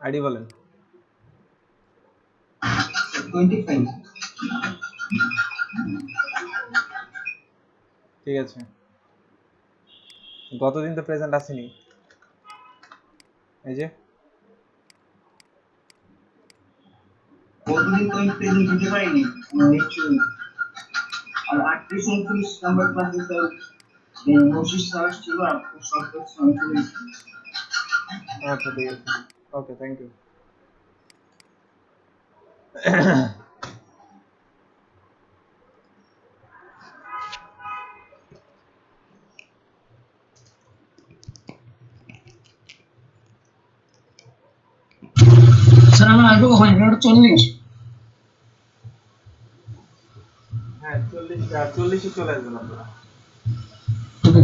ID বলেন। 25। ঠিক আছে, গতদিন তো প্রেজেন্ট আসেনি, এই যে কতদিন তো আমি প্রেজেন্ট দিতে পারিনি, নিশ্চয়ই। আর 38-39 নাম্বার ক্লাসে স্যার নশিস স্যার ছিল, আর সব ক্লাস আমি চলে এসেছি। আচ্ছা ঠিক আছে, ওকে থ্যাংক ইউ। স্যার আমার আসবো কখন? 11:40। হ্যাঁ 40 চলে আসবেন আপনারা। ওকে।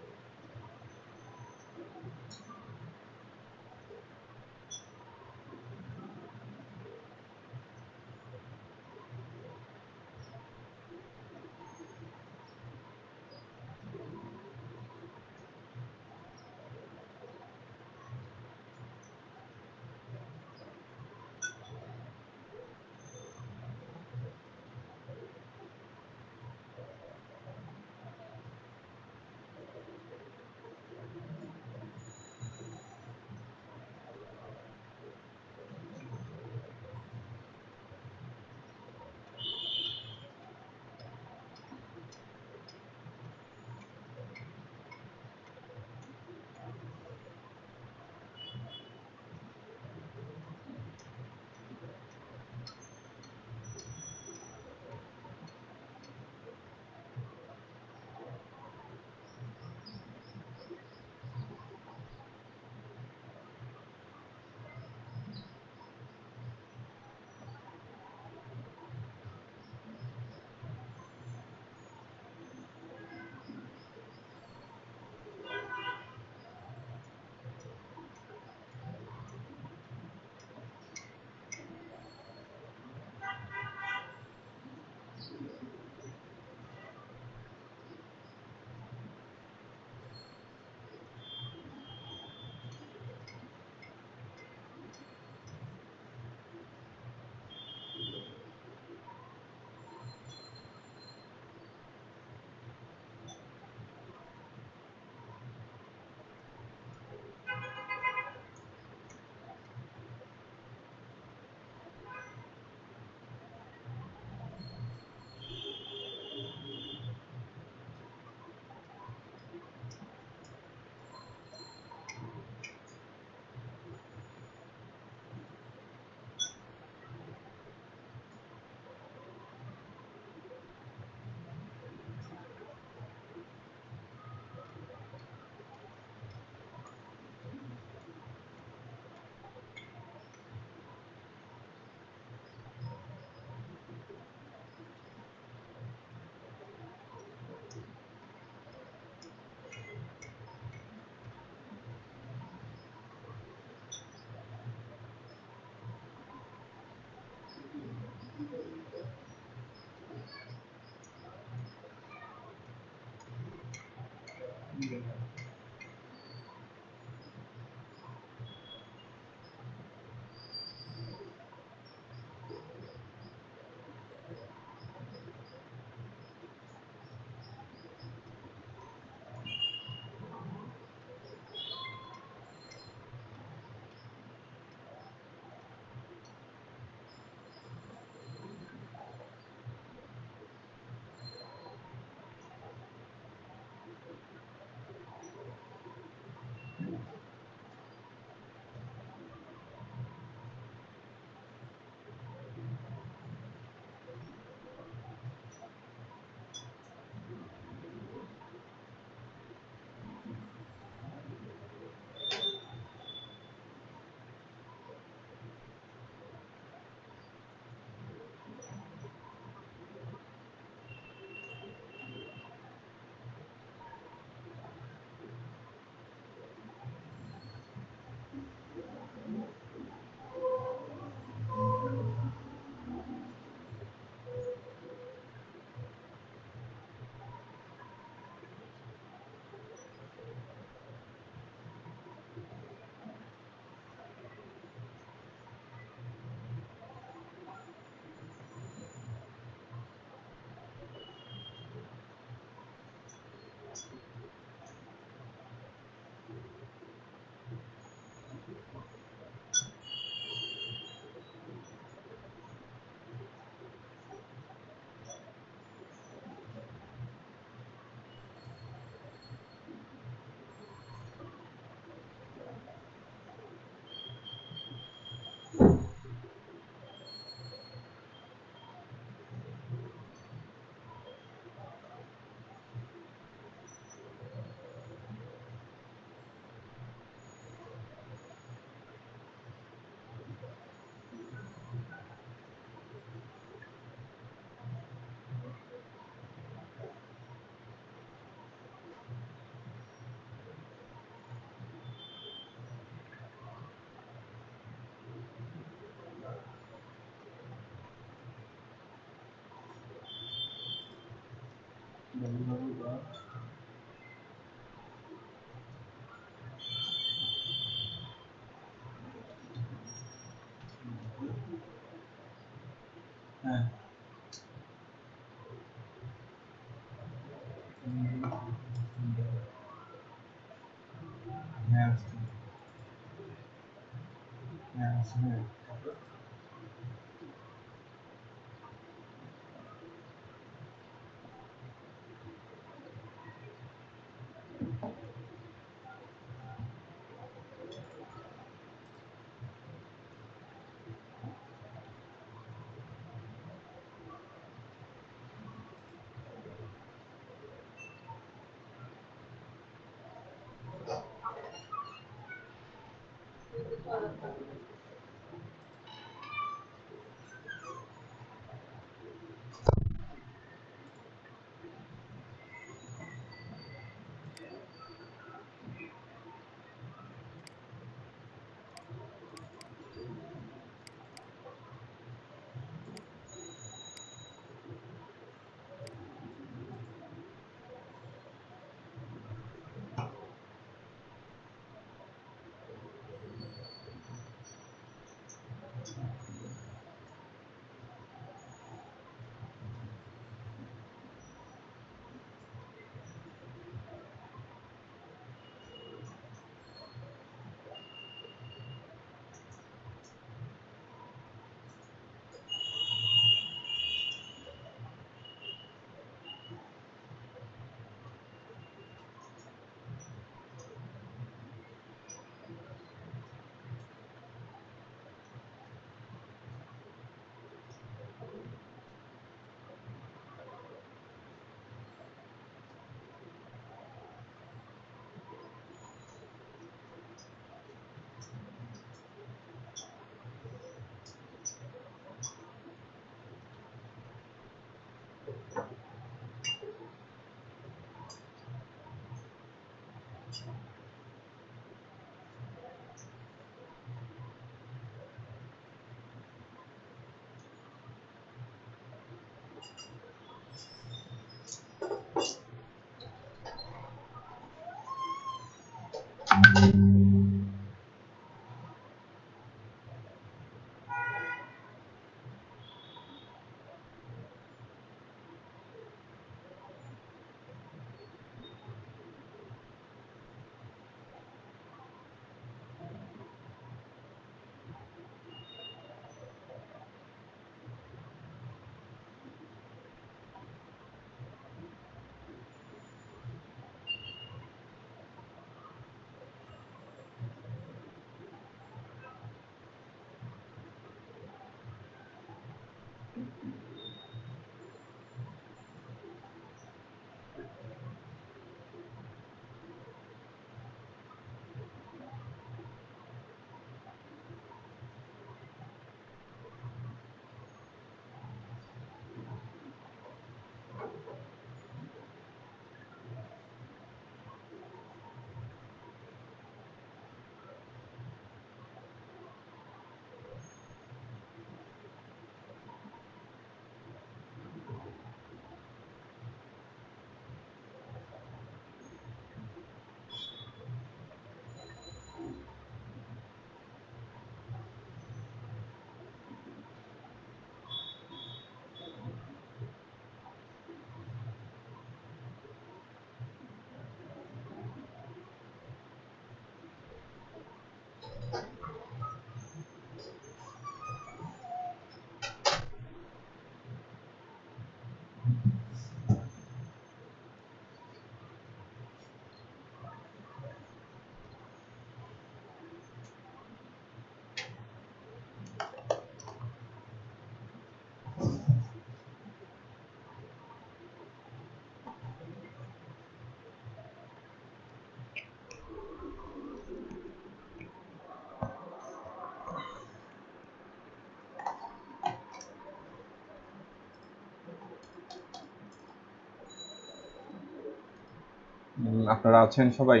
আপনারা আছেন সবাই?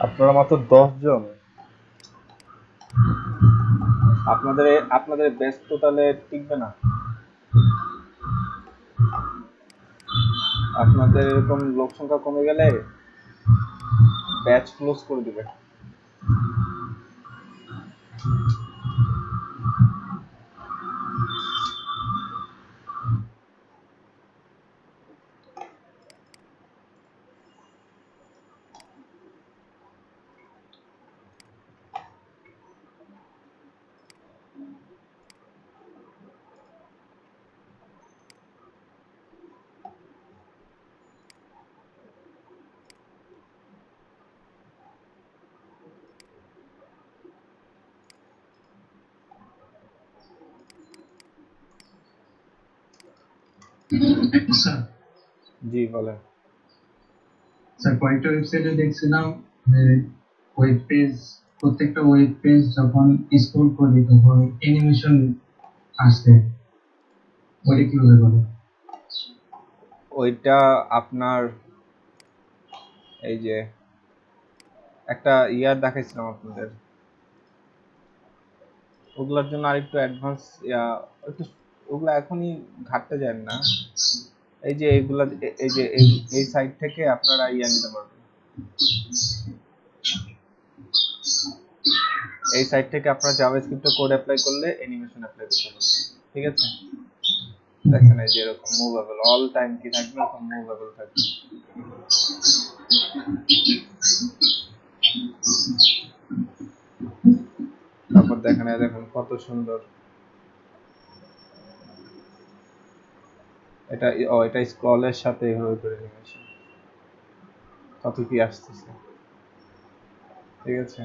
আপনারা মাত্র 10 জন? আপনাদের ব্যাচ টোটালে টিকবে না? আপনাদের এরকম লোক সংখ্যা কমে গেলে ব্যাচ ক্লোজ করে দিবে। স্যার জি বলেন। স্যার কয়েকটা ওয়েবসাইটে দেখছিলাম যে ওয়েব পেজ, প্রত্যেকটা ওয়েব পেজ যখন স্ক্রল করি তখন অ্যানিমেশন আসে, ওইটা কিভাবে বলে? ওইটা আপনার এই যে একটা ইয়ার দেখাইছিলাম আপনাদের, ওগুলোর জন্য আরেকটু অ্যাডভান্স একটু, ওগুলো এখনই ঘাটতে যান না। এই যে এইগুলা, এই যে এই সাইট থেকে আপনারা ইয়া নিতে পারবেন। এই সাইট থেকে আপনারা জাভাস্ক্রিপ্টে কোড অ্যাপ্লাই করলে অ্যানিমেশন অ্যাপ্লাই করতে পারবেন। ঠিক আছে? দেখেন এই যে এরকম মুভেবল, অল টাইম কি থাকবে, এরকম মুভেবল থাকবে। তারপর দেখেন দেখুন কত সুন্দর এটা। এটা স্ক্রলের সাথে এইভাবে করে অ্যানিমেশন, কত কি আসতেছে। ঠিক আছে,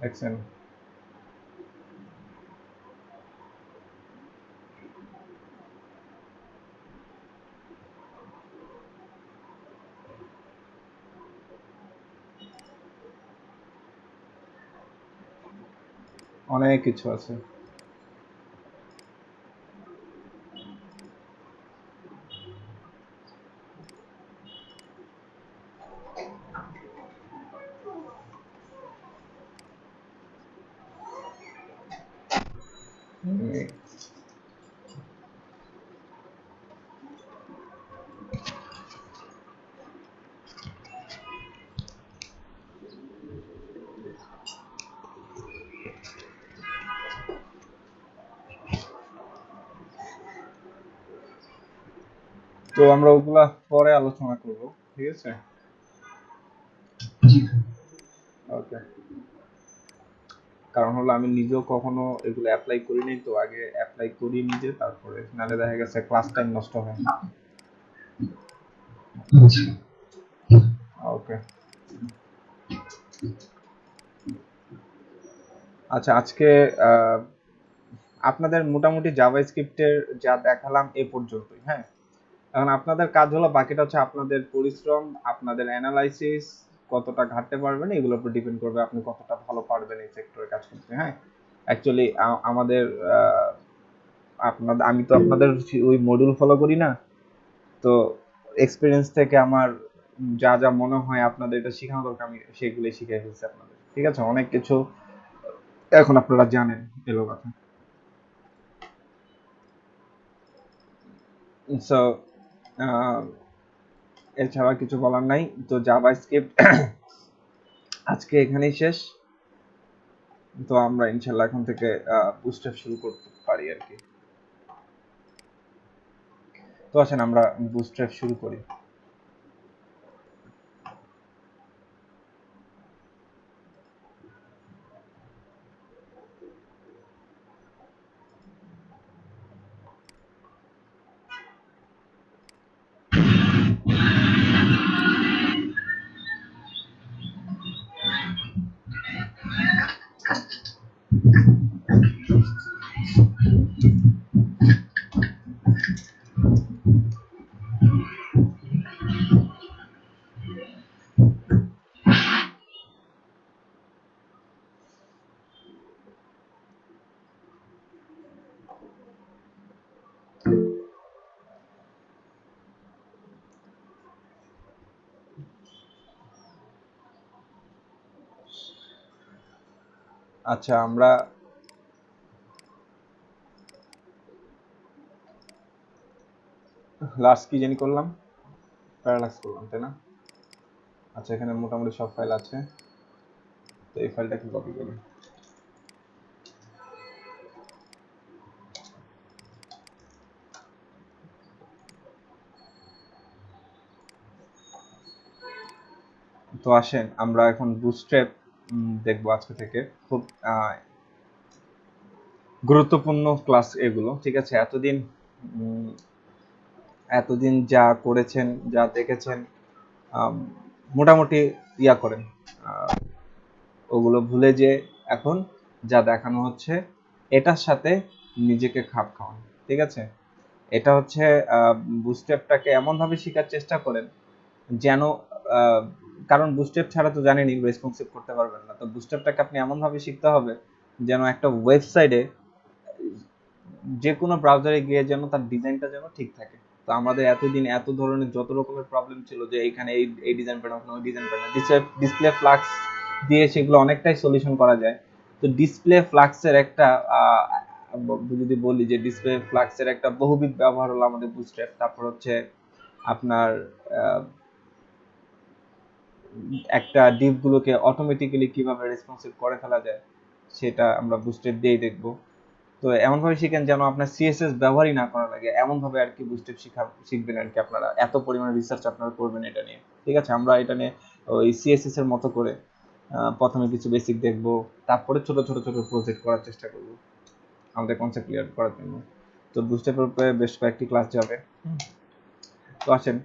দেখছেন? অনেক কিছু আছে। তো আমরা ওগুলা পরে আলোচনা করব। ঠিক আছে? জি ওকে। কারণ হলো আমি নিজেও কখনো এগুলো অ্যাপ্লাই করিনি, তো আগে অ্যাপ্লাই করি নিজে, তারপরে নালে দেখা গেছে ক্লাস টাইম নষ্ট হয়। জি। ওকে। আচ্ছা, আজকে আপনাদের মোটামুটি জাভাস্ক্রিপ্টের যা দেখালাম এ পর্যন্তই। হ্যাঁ, এখন আপনাদের কাজ হলো, বাকিটা হচ্ছে আপনাদের পরিশ্রম, আপনাদের অ্যানালাইসিস, কতটা ঘাটতে পারবেন, এগুলোর উপর ডিপেন্ড করবে আপনি কতটা ভালো পারবেন এই সেক্টরে কাজ করতে। হ্যাঁ, অ্যাকচুয়ালি আমাদের আমি তো আপনাদের ওই মডিউল ফলো করি না, তো এক্সপিরিয়েন্স থেকে আমার যা যা মনে হয় আপনাদের এটা শেখানো দরকার, আমি সেগুলোই শিখিয়ে ফেলছি আপনাদের। ঠিক আছে, অনেক কিছু এখন আপনারা জানেন, এলো কথা। সো এছাড়া কিছু বলার নাই। তো জাভাস্ক্রিপ্ট আজকে এখানেই শেষ। তো আমরা ইনশাল্লাহ এখন থেকে বুস্টআপ শুরু করতে পারি আর কি। তো আসেন আমরা বুস্টআপ শুরু করি। আচ্ছা, আমরা লাস্ট কি জানি করলাম, প্যারালাক্স করলাম, তাই না? আচ্ছা, এখানে মোটামুটি সব ফাইল আছে। তো এই ফাইলটাকে কপি করি। তো আসেন আমরা এখন বুটস্ট্র্যাপ দেখবো আজকে থেকে। খুব গুরুত্বপূর্ণ ক্লাস এগুলো। ঠিক আছে, এতদিন যা করেছেন, যা দেখেছেন, মোটামুটি ইয়া করেন, ওগুলো ভুলে যে এখন যা দেখানো হচ্ছে এটার সাথে নিজেকে খাপ খাওয়ান। ঠিক আছে, এটা হচ্ছে বুটস্ট্র্যাপটাকে এমনভাবে শেখার চেষ্টা করেন যেন, কারণ বুটস্ট্র্যাপ ছাড়া তো জানেনই রেসপন্সিভ করতে পারবেন না। তো বুটস্ট্র্যাপটাকে আপনি এমনভাবে শিখতে হবে যেন একটা ওয়েবসাইটে, যে কোনো ব্রাউজারে গিয়ে যেন তার ডিজাইনটা যেন ঠিক থাকে। তো আমাদের এতদিন এত ধরনের যত রকমের প্রবলেম ছিল যে এইখানে এই ডিজাইন পেন ওখানে ওই ডিজাইন পেন, ডিসপ্লে ফ্লাক্স দিয়ে সেগুলো অনেকটাই সলিউশন করা যায়। তো ডিসপ্লে ফ্লাক্সের একটা যদি বলি যে ডিসপ্লে ফ্লাক্সের একটা বহুবিধ ব্যবহার হলো আমাদের বুটস্ট্র্যাপ। তারপর হচ্ছে আপনার একটা ডিপ গুলোকে অটোমেটিক্যালি কিভাবে রেসপন্সিভ করে ফেলা যায় সেটা আমরা বুস্টেপ দিয়েই দেখবো। তো এমনভাবে শিখেন যেন আপনার সিএসএস ব্যবহারই না করা লাগে, এমনভাবে আর কি বুস্টেপ শিখবেন আর কি। আপনারা এত পরিমাণে রিসার্চ আপনারা করবেন এটা নিয়ে। ঠিক আছে, আমরা এটা নিয়ে ওই সিএসএস এর মতো করে প্রথমে কিছু বেসিক দেখবো, তারপরে ছোট ছোট ছোট প্রজেক্ট করার চেষ্টা করব আমাদের কনসেপ্ট ক্লিয়ার করার জন্য। তো বুস্টেপের উপরে বেশ কয়েকটি ক্লাস যাবে। তো আসেন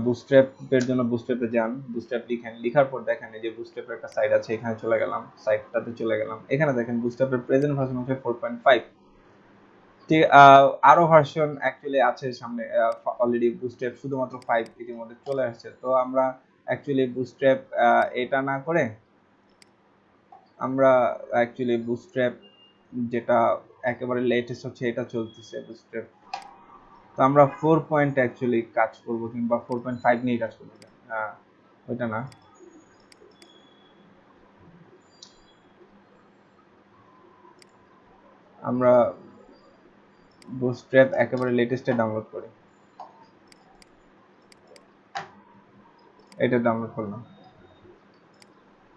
বুটস্ট্র্যাপের জন্য বুটস্ট্র্যাপে যান, বুটস্ট্র্যাপ লিখেন, লিখার পর দেখেন এই যে বুটস্ট্র্যাপের একটা সাইট আছে, এখানে চলে গেলাম, সাইটটাতে চলে গেলাম। এখানে দেখেন বুটস্ট্র্যাপের প্রেজেন্ট ভার্সন হচ্ছে 4.5। ঠিক, আরো ভার্সন অ্যাকচুয়ালি আছে সামনে। অলরেডি বুটস্ট্র্যাপ শুধুমাত্র 5 ইতিমধ্যে চলে আসছে। তো আমরা অ্যাকচুয়ালি বুটস্ট্র্যাপ এটা না করে আমরা অ্যাকচুয়ালি বুটস্ট্র্যাপ যেটা একেবারে লেটেস্ট হচ্ছে এটা চলতেছে বুটস্ট্র্যাপ। তো আমরা 4 পয়েন্ট অ্যাকচুয়ালি কাজ করব, কিংবা 4.5 নিয়ে কাজ করব। ওইটা না, আমরা বুটস্ট্র্যাপ একেবারে লেটেস্টে ডাউনলোড করি। এটা ডাউনলোড করলাম,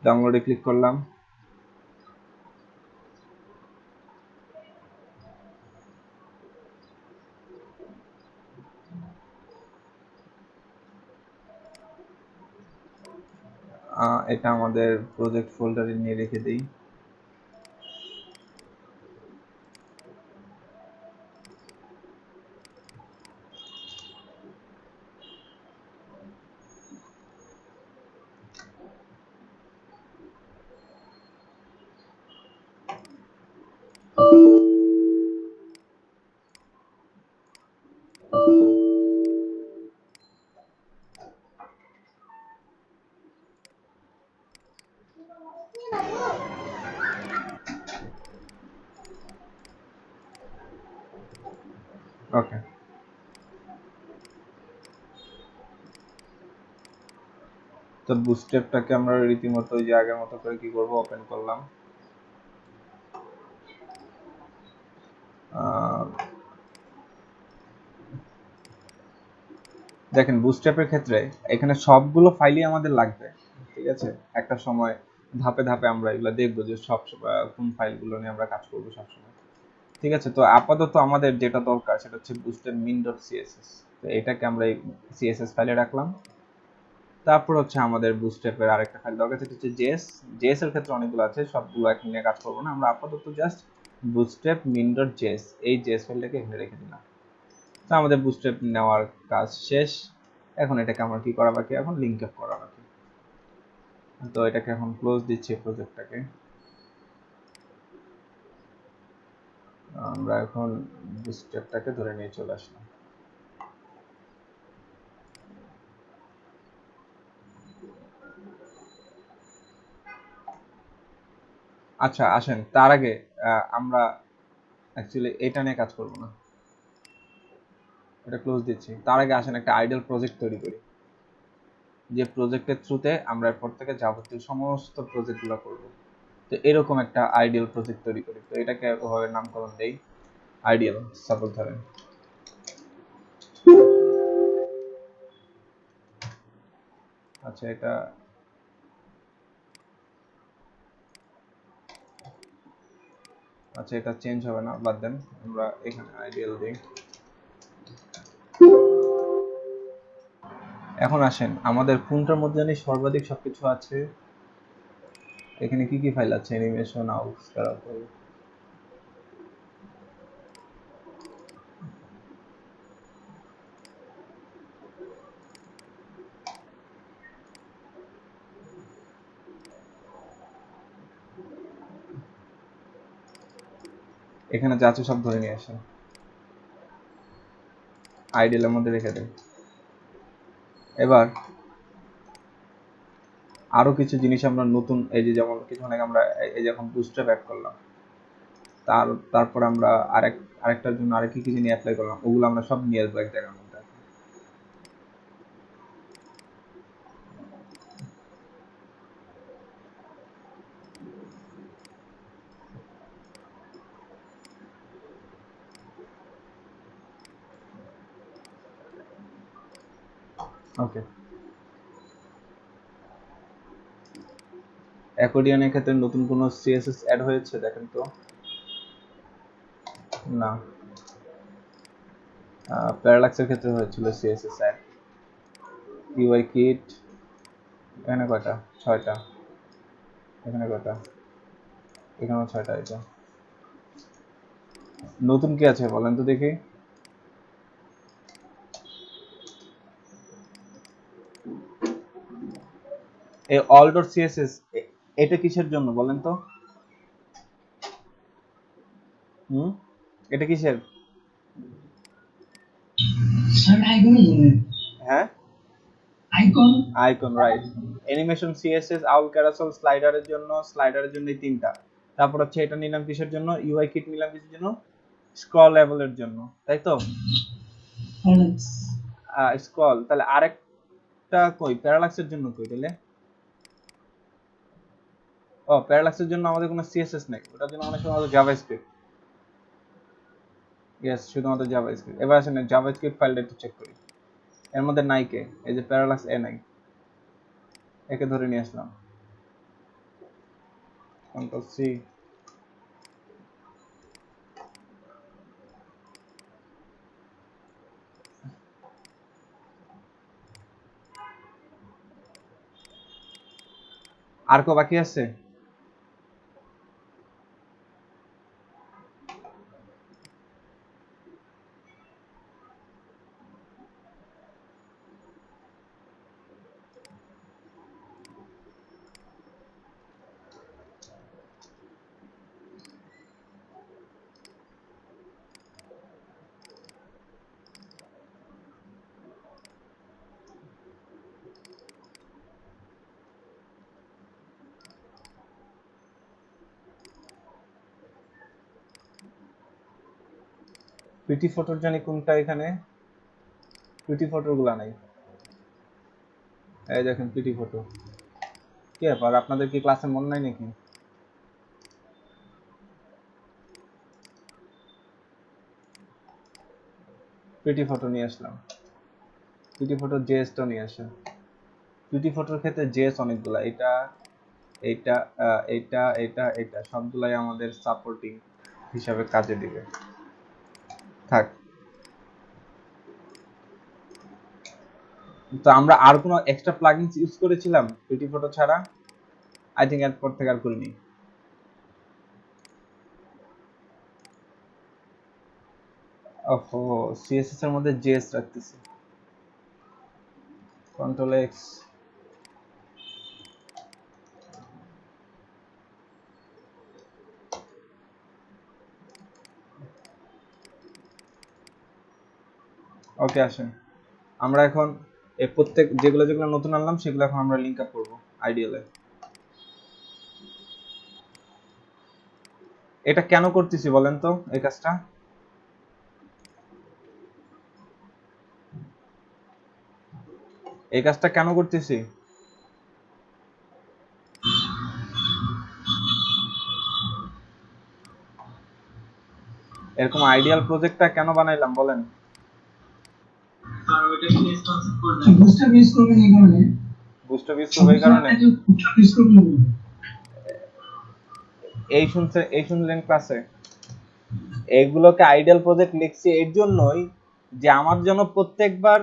ডাউনলোডে ক্লিক করলাম। এটা আমাদের প্রজেক্ট ফোল্ডারে নিয়ে রেখে দিই। তো বুটস্ট্র্যাপটাকে আমরা রীতিমতো ওই যে আগের মতো করে কি করব, ওপেন করলাম। দেখেন বুটস্ট্র্যাপের ক্ষেত্রে এখানে সবগুলো ফাইলই আমাদের লাগবে, ঠিক আছে। একটা সময় ধাপে ধাপে আমরা এগুলো দেখবো যে সব কোন ফাইলগুলো নিয়ে আমরা কাজ করবো সবসময়, ঠিক আছে। তো আপাতত আমাদের যেটা দরকার সেটা হচ্ছে বুস্টের min.css। তো এটাকে আমরা এই সিএসএস ফাইলে রাখলাম। তারপর হচ্ছে আমাদের বুটস্ট্র্যাপের আরেকটা ফাইল দরকার, সেটা হচ্ছে জেএস। জেএস এর ক্ষেত্রে অনেকগুলো আছে, সবগুলো এখন নিয়ে কাজ করবো না, আমরা আপাতত জাস্ট বুটস্ট্র্যাপ min.js এই জেএস ফাইলটাকে এখানে রেখে দিলাম। তো আমাদের বুটস্ট্র্যাপ নেওয়ার কাজ শেষ। এখন এটাকে আমরা কি করা বাকি, এখন লিংক আপ করা বাকি। তো এটাকে এখন ক্লোজ দিচ্ছি প্রজেক্টটাকে। আমরা এখন বুটস্ট্র্যাপটাকে ধরে নিয়ে চলে আসলাম। আচ্ছা আসেন, তার আগে আমরা অ্যাকচুয়ালি এটা নিয়ে কাজ করব না, এটা ক্লোজ দিচ্ছি। তার আগে আসেন একটা আইডিয়াল প্রজেক্ট তৈরি করি, যে প্রজেক্টের থ্রুতে আমরা এরপর থেকে যাবতীয় সমস্ত প্রজেক্টগুলো করব। তো এরকম একটা আইডিয়াল প্রজেক্ট তৈরি করি। তো এটাকে ওভাবে নামকরণ দেই আইডিয়াল, সাপোজ ধরেন। আচ্ছা এটা চেঞ্জ হবে না, বাদ দেন, আমরা এখানে আইডিয়াল দিই। এখন আসেন আমাদের কোনটার মধ্যে জানি সর্বাধিক সবকিছু আছে। এখানে কি কি ফাইল আছে, অ্যানিমেশন, আউটস, তারপর এখানে যা আছে সব ধরে নিয়ে আসেন, আইডিয়ালের মধ্যে রেখে দেন। এবার আরো কিছু জিনিস আমরা নতুন, এই যে যেমন কিছুক্ষণ আগে আমরা এই যে এখন বুস্ট্র্যাপ অ্যাড করলাম, তারপর আমরা আরেকটার জন্য আরেক কি কি জিনিস অ্যাপ্লাই করলাম, ওগুলো আমরা সব নিয়ে আসবো এক জায়গার মধ্যে। ওকে, অ্যাকর্ডিয়নের ক্ষেত্রে নতুন কোনো সিএসএস অ্যাড হয়েছে দেখেন তো, না। প্যারালাক্সের ক্ষেত্রে হয়েছিল সিএসএস অ্যাড। ইউআই কিট এখানে কয়টা, 6টা। এখানে কয়টা, এখানেও 6টা। এটা নতুন কি আছে বলেন তো দেখি। এই অল ডট সিএসএস এটা কিসের জন্য বলেন তো? এটা কিসের? Sir, I don't know. হ্যাঁ, Icon? Icon, right. Animation CSS, owl carousel, স্লাইডারের জন্য এই 3টা। তারপর হচ্ছে এটা নিলাম কিসের জন্য, ইউআই কিট নিলাম কিসের জন্য, স্ক্রল লেভেলের জন্য, তাই তো। Alex. স্ক্রল, তাহলে আরেকটা কই, প্যারালাক্সের জন্য কই তাহলে? ও, প্যারালাক্সের জন্য আমাদের কোনো সিএসএস নেই, ওটার জন্য আমাদের শুধুমাত্র জাভাস্ক্রিপ্ট। ইয়েস, শুধুমাত্র জাভাস্ক্রিপ্ট। এবার আসেন জাভাস্ক্রিপ্ট ফাইলটা একটু চেক করি, এর মধ্যে নাই কে, এই যে প্যারালাক্স এ নাই, একে ধরে নিয়ে আসলাম, কন্ট্রোল সি। আর কো বাকি আছে? পিটি ফটোর জানি কোনটা, এখানে পিটি ফটোর গুলা নাই। এই দেখেন পিটি ফটো। কি ব্যাপার, আপনাদের কি ক্লাসে মন নাই নাকি? পিটি ফটো নিয়ে আসলাম, পিটি ফটোর জেএসটা নিয়ে আসেন। পিটি ফটোর ক্ষেত্রে জেএস অনেকগুলা, এটা এইটা এইটা এটা এটা সবগুলাই আমাদের সাপোর্টিং হিসাবে কাজে দিবে। থাক। তো আমরা আর কোনো এক্সট্রা প্লাগইনস ইউজ করেছিলাম পিটি ফটো ছাড়া? আই থিঙ্ক এরপর থেকে আর করিনি। ওহো, সিএসএস এর মধ্যে জেএস রাখতেছি, কন্ট্রোল এক্স। ওকে, আসেন আমরা এখন এই প্রত্যেক যেগুলো যেগুলো নতুন আনলাম সেগুলো এখন আমরা লিংক আপ করবো আইডিয়ালে। এটা কেন করতেছি বলেন তো এই কাজটা? এই কাজটা কেন করতেছি? এরকম আইডিয়াল প্রজেক্টটা কেন বানাইলাম বলেন? আর ওইটাকে রেসপন্সিভ করে দেন। বুস্টার ইউজ করবেন এই কারণে। বুস্টার ইউজ করব এই কারণে। বুস্টার ইউজ করবেন এই শুনলেন ক্লাসে, এইগুলোকে আইডিয়াল প্রজেক্ট লিখছি এর জন্যই যে আমার জন্য প্রত্যেকবার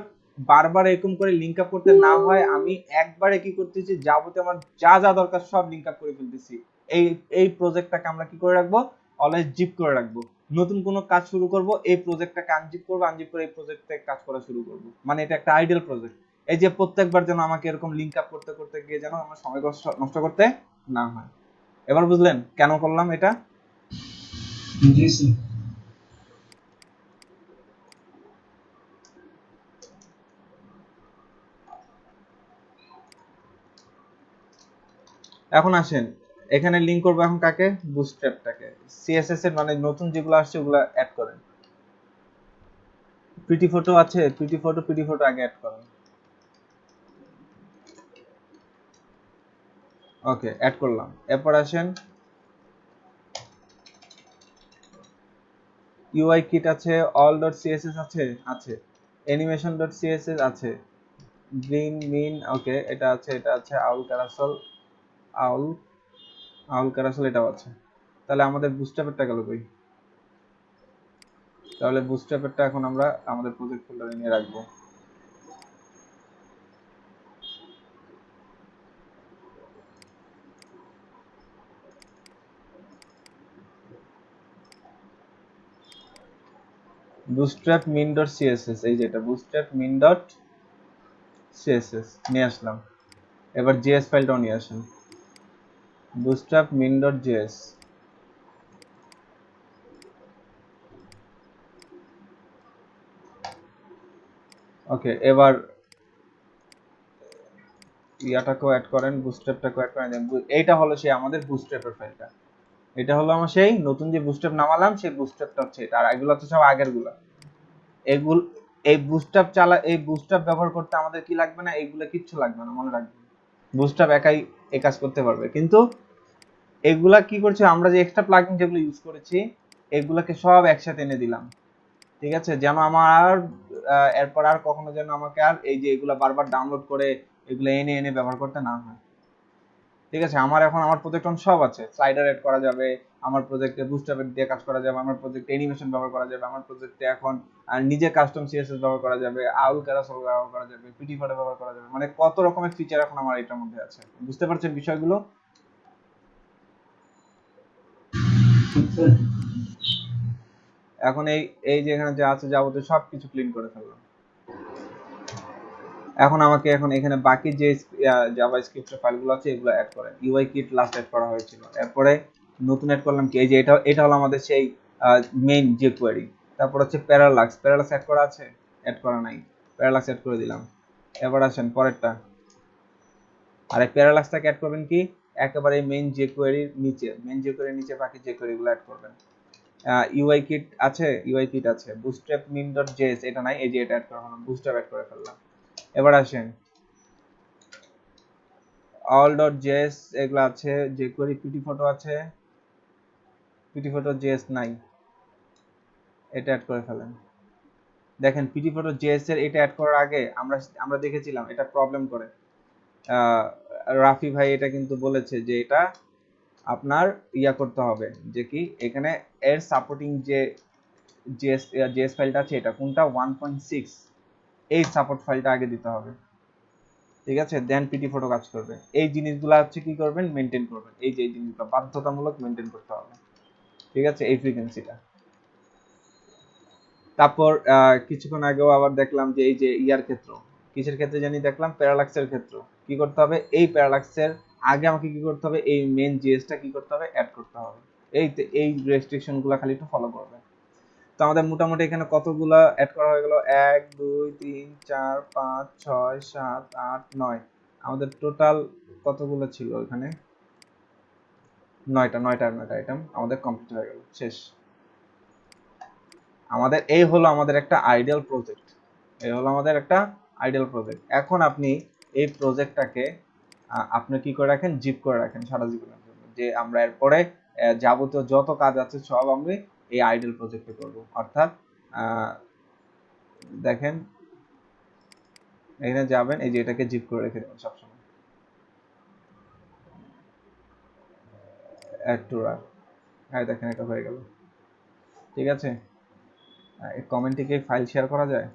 বারবার এরকম করে লিংক আপ করতে না হয়। আমি একবারে কি করতেছি, যাবতীয় আমার যা যা দরকার সব লিংক আপ করে ফেলতেছি। এই এই প্রজেক্টটাকে আমরা কি করে রাখবো, অলওয়েজ জিপ করে রাখবো। নতুন কোনো কাজ শুরু করব, এই প্রজেক্টটাকে আনজিপ করবো, আনজিপ করে এই প্রজেক্টে কাজ করা শুরু করব। মানে এটা একটা আইডিয়াল প্রজেক্ট। এই যে প্রত্যেকবার যেন আমাকে এরকম লিংক আপ করতে করতে গিয়ে যেন আমার সময় নষ্ট করতে না হয়। এবার বুঝলেন কেন করলাম এটা? জি স্যার। এখন আসেন এখানে লিংক করবো এখন কাকে, বুটস্ট্র্যাপটাকে। সিএসএস এর মানে নতুন যেগুলো আসছে ওগুলো অ্যাড করেন। পিটি ফটো আছে, পিটি ফটো আগে অ্যাড করেন। ওকে, অ্যাড করলাম। এরপর আসেন ইউআই কিট আছে, অল ডট সিএসএস আছে, আছে অ্যানিমেশন ডট সিএসএস আছে, গ্রিন মিন ওকে এটা আছে, এটা আছে আউল ক্যারাসল, আউল আউল ক্যারাসল এটাও আছে। তাহলে আমাদের বুটস্ট্র্যাপেরটা গেল কই? তাহলে বুটস্ট্র্যাপেরটা এখন আমরা আমাদের প্রজেক্ট ফোল্ডারে নিয়ে রাখবো। bootstrap min.css, এই যেটা bootstrap min.css নিয়ে আসলাম। এবার js ফাইলটাও নিয়ে আসেন, bootstrap min.js। ওকে, এবার ইয়াটাকেও অ্যাড করেন, বুটস্ট্র্যাপটাকেও অ্যাড করেন। এইটা হলো সেই আমাদের বুটস্ট্র্যাপের ফাইলটা। এটা হলো আমার সেই নতুন যে বুটস্ট্র্যাপ নামালাম সেই বুটস্ট্র্যাপটা হচ্ছে এটা। আর এগুলো তো সব আগেরগুলো। এগুলো এই বুটস্ট্র্যাপ ব্যবহার করতে আমাদের কি লাগবে না, এইগুলো কিচ্ছু লাগবে না, মনে রাখবেন। বুটস্ট্র্যাপ একাই এই কাজ করতে পারবে। কিন্তু এগুলা কি করছে, আমরা যে এক্সট্রা প্লাগইন যেগুলো ইউজ করেছি এগুলাকে সব একসাথে এনে দিলাম। ঠিক আছে, যেন আমার এরপর আর কখনো যেন আমাকে আর এই যে এগুলা বারবার ডাউনলোড করে এগুলো এনে এনে ব্যবহার করতে না হয়। ঠিক আছে, আমার এখন আমার প্রজেক্ট সব আছে, স্লাইডার এড করা যাবে, আমার প্রজেক্টে বুটস্ট্র্যাপ দিয়ে কাজ করা যাবে, আমার প্রজেক্টে অ্যানিমেশন ব্যবহার করা যাবে, আমার প্রজেক্টে এখন নিজে কাস্টম সিএসএস ব্যবহার করা যাবে, আউল ক্যারাসল ব্যবহার করা যাবে, পিটি ফটো ব্যবহার করা যাবে। মানে কত রকমের ফিচার এখন আমার এটার মধ্যে আছে। বুঝতে পারছেন বিষয়গুলো? এখন এই এই যে এখানে যা আছে যাবতীয় সবকিছু ক্লিন করে ফেললাম। এখন আমাকে এখন এখানে বাকি যে জাভাস্ক্রিপ্টের ফাইলগুলো আছে এগুলো অ্যাড করেন। ইউআই কিট লাস্ট অ্যাড করা হয়েছিল, এরপরে নতুন অ্যাড করলাম কি, এই যে এটা হলো আমাদের সেই মেইন যে কোয়েরি। তারপর হচ্ছে প্যারালাক্স অ্যাড করা আছে, অ্যাড করা নাই, প্যারালাক্স অ্যাড করে দিলাম। এবার আসেন পরেরটা। আর এই প্যারালাক্সটাকে অ্যাড করবেন কি, একেবারে মেইন যে কোয়েরির নিচে বাকি যে কোয়েরিগুলো অ্যাড করবেন। ইউআই কিট আছে, বুটস্ট্র্যাপ min.js এটা নাই, এই যে এটা অ্যাড করা হলো, বুটস্ট্র্যাপ অ্যাড করে ফেললাম। এবার আসেন all.js এগুলো আছে, jQuery পিটি ফটো আছে, পিটি ফটো js নাই, এটা অ্যাড করে ফেলেন। দেখেন পিটি ফটো js এর এটা অ্যাড করার আগে আমরা দেখেছিলাম এটা প্রবলেম করে। রাফি ভাই এটা কিন্তু বলেছে যে এটা আপনার ইয়া করতে হবে, যে কি এখানে এর সাপোর্টিং যে js ফাইলটা আছে এটা কোনটা 1.6, এই সাপোর্ট ফাইলটা আগে দিতে হবে, ঠিক আছে, দেন পিটি ফটো কাজ করবে। এই জিনিসগুলো হচ্ছে কি করবেন, মেনটেন করবেন, এই যে এই জিনিসগুলো বাধ্যতামূলক মেনটেন করতে হবে, ঠিক আছে, এই ফ্রিকোয়েন্সিটা। তারপর কিছুক্ষণ আগেও আবার দেখলাম যে এই যে ইয়ার ক্ষেত্র, কিসের ক্ষেত্রে জানি দেখলাম, প্যারালাক্সের ক্ষেত্র। কি করতে হবে, এই প্যারালাক্সের আগে আমাকে কি করতে হবে, এই মেন জিএসটা কি করতে হবে, অ্যাড করতে হবে। এই রেস্ট্রিকশন গুলা খালি একটু ফলো করবে। তো আমাদের মোটামুটি এখানে কতগুলো অ্যাড করা হয়ে গেল, 1 2 3 4 5 6 7 8 9, আমাদের টোটাল কতগুলো ছিল এখানে, 9টা আইটেম আমাদের কমপ্লিট হয়ে গেল, শেষ। আমাদের এই হলো আমাদের একটা আইডিয়াল প্রজেক্ট, এখন আপনি এই প্রজেক্টটাকে আপনি কি করে রাখেন, জিপ করে রাখেন সারা জীবনের জন্য, যে আমরা এরপরে যাবতীয় যত কাজ আছে সব আমি এই আইডিয়াল প্রজেক্টে করব। অর্থাৎ দেখেন এখানে যাবেন, এই যে এটাকে জিপ করে রেখে দেবেন সবসময়, অ্যাড টু রান। হ্যাঁ দেখেন এটা হয়ে গেল, ঠিক আছে। এই কমেন্টে কি ফাইল শেয়ার করা যায়?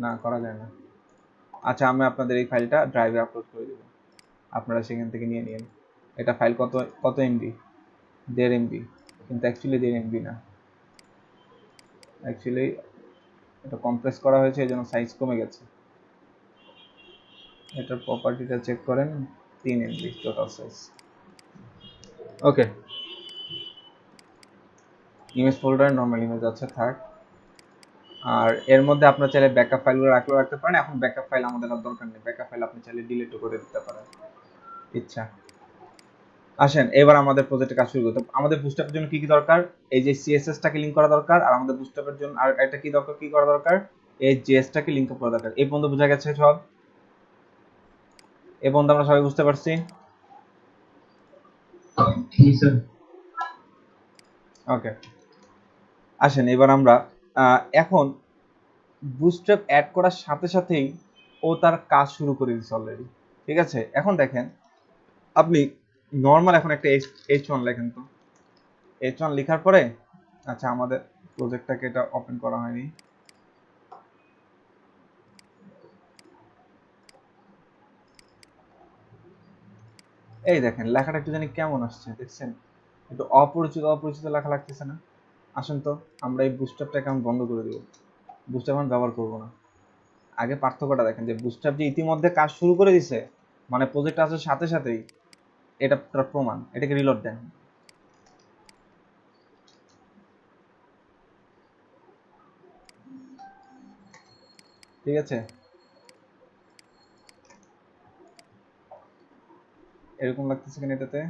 না, করা যায় না। আচ্ছা, আমি আপনাদের এই ফাইলটা ড্রাইভে আপলোড করে দেব, আপনারা সেখান থেকে নিয়ে নিন। এটা ফাইল কত এমবি, 1.5 এমবি, কিন্তু অ্যাকচুয়ালি 1.5 এমবি না, অ্যাকচুয়ালি এটা কম্প্রেস করা হয়েছে, এই জন্য সাইজ কমে গেছে। এটার প্রপার্টিটা চেক করেন, 3 এমবি টোটাল সাইজ। ওকে, ইমেজ ফোল্ডারে নরমাল ইমেজ আছে, থাক। আর এর মধ্যে আপনার চাইলে ব্যাকআপ ফাইলগুলো রাখতে পারেন। এখন ব্যাকআপ ফাইল আমাদের আর দরকার নেই, ব্যাকআপ ফাইল আপনি চাইলে ডিলিটও করে দিতে পারেন ইচ্ছা। আসেন এবার আমাদের প্রজেক্টে কাজ শুরু করতে। আমাদের বুস্টআপের জন্য কি কি দরকার, এই যে সিএসএসটাকে লিংক করা দরকার, আর আমাদের বুস্টআপের জন্য আর এটা কি দরকার, কি করা দরকার, এই জেএসটাকে লিংক করা দরকার। এই পর্যন্ত বোঝা গেছে সব? এই পর্যন্ত আমরা সবাই বুঝতে পারছি? ওকে, আসেন এবার আমরা এখন বুস্টআপ অ্যাড করার সাথে সাথেই ও তার কাজ শুরু করে দিয়েছে অলরেডি, ঠিক আছে। এখন দেখেন আপনি নর্মাল এখন একটা H1 লেখেন তো, H1 লেখার পরে, আচ্ছা আমাদের প্রজেক্টটাকে এটা ওপেন করা হয়নি, এই দেখেন লেখাটা একটু জানি কেমন আসছে, দেখছেন একটু অপরিচিত লেখা লাগতেছে না? আসেন তো আমরা এই বুস্টআপটাকে এখন বন্ধ করে দেব, বুস্টআপ এখন ব্যবহার করব না। আগে পার্থক্যটা দেখেন, যে বুস্টআপ যে ইতিমধ্যে কাজ শুরু করে দিছে, মানে প্রজেক্ট আসার সাথে সাথেই, এটা প্রমাণ। এটাকে রিলোড দেন, ঠিক আছে। এরকম লাগতেছে কেন এটাতে?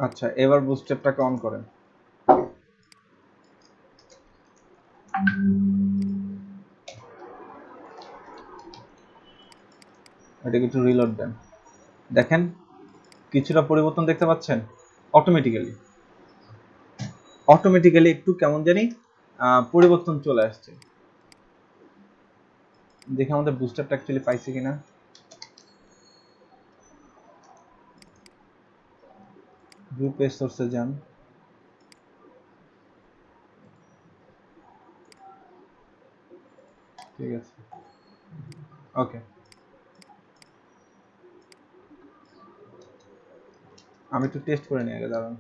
আচ্ছা এবার বুস্টআপটাকে অন করেন, এটাকে একটু রিলোড দেন, দেখেন কিছুটা পরিবর্তন দেখতে পাচ্ছেন। অটোমেটিক্যালি একটু কেমন জানি পরিবর্তন চলে আসছে। দেখে আমাদের বুস্টআপটা অ্যাকচুয়ালি পাইছে কিনা। ভিউ পেজ সোর্সে যান, ঠিক আছে, ওকে। আমি একটু টেস্ট করে নিই আগে, দাঁড়ান।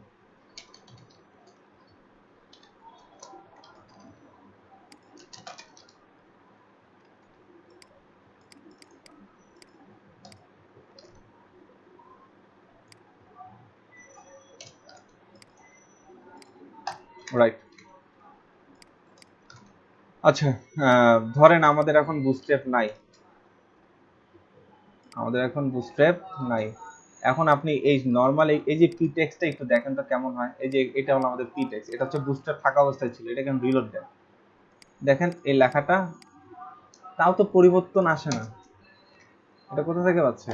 রাইট। আচ্ছা, ধরেন আমাদের এখন বুটস্ট্র্যাপ নাই, নাই। এখন আপনি এই নরমাল এই যে পি টেক্সটটা একটু দেখেন তো কেমন হয়। এই যে এটা হলো আমাদের পি টেক্সট, এটা হচ্ছে বুটস্ট্র্যাপ থাকা অবস্থায় ছিল, এটা কেন রিলোড দেন, দেখেন এই লেখাটা, তাও তো পরিবর্তন আসে না। এটা কোথা থেকে পাচ্ছে?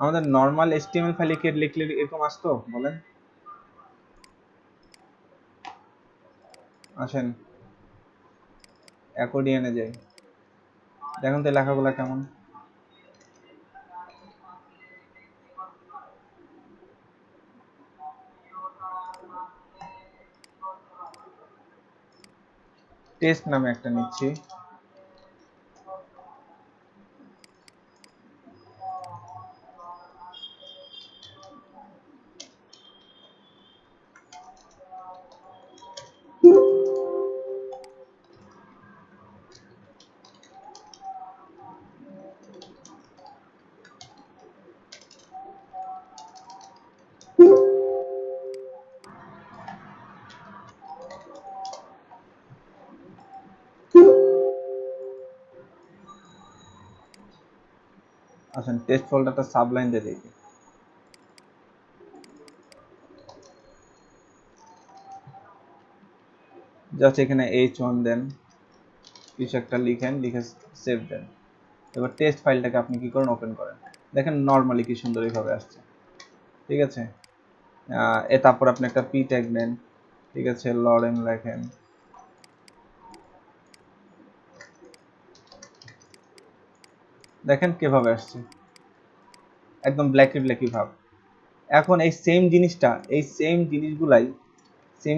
আমাদের নরমাল HTML ফাইলে কি লিখলে এরকম আসতো বলেন? আসেন অ্যাকর্ডিয়নে যাই, দেখুন তো লেখাগুলো কেমন। টেস্ট নামে একটা নিচ্ছি, আসেন টেস্ট ফোল্ডারটা সাবলাইন দিয়ে দেখি। জাস্ট এখানে h1 দেন, কিছু একটা লিখেন, লিখে সেভ দেন। এবার টেস্ট ফাইলটাকে আপনি কি করেন, ওপেন করেন, দেখেন নরমালি কি সুন্দর এইভাবে আসছে। ঠিক আছে, তারপর আপনি একটা পি ট্যাগ নেন, ঠিক আছে, লরেন লেখেন, দেখেন কিভাবে আসছে, একদম ব্ল্যাকি ব্ল্যাকি ভাব। এখন এই সেম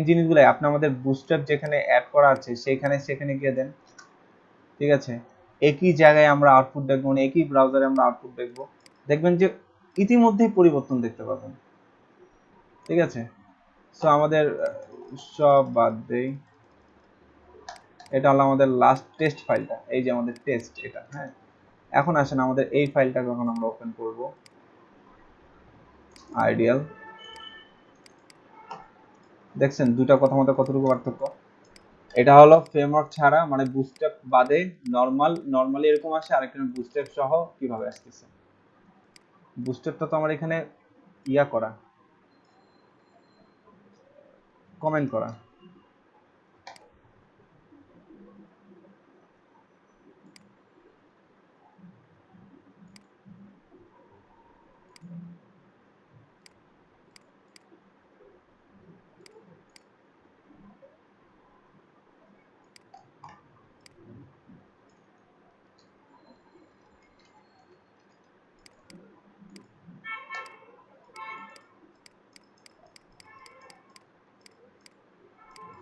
জিনিসগুলাই আপনি আমাদের বুস্টার যেখানে অ্যাড করা আছে সেখানে গিয়ে দেন। ঠিক আছে, একই জায়গায় আমরা আউটপুট দেখবো, মানে একই ব্রাউজারে আমরা আউটপুট দেখবো, দেখবেন যে ইতিমধ্যেই পরিবর্তন দেখতে পাবেন। ঠিক আছে, সো আমাদের সব বাদ দেই, এটা হলো আমাদের লাস্ট টেস্ট ফাইলটা, এই যে আমাদের টেস্ট এটা। হ্যাঁ, এখন আসেন আমাদের এই ফাইলটা যখন আমরা ওপেন করব, আইডিয়াল, দেখছেন দুইটা কথা মতো কতটুকু পার্থক্য। এটা হলো ফ্রেমওয়ার্ক ছাড়া, মানে বুটস্ট্র্যাপ বাদে নরমালি এরকম আসে, আর এখানে বুটস্ট্র্যাপ সহ কিভাবে আসতেছে। বুটস্ট্র্যাপটা তো আমার এখানে ইয়া করা, কমেন্ট করা।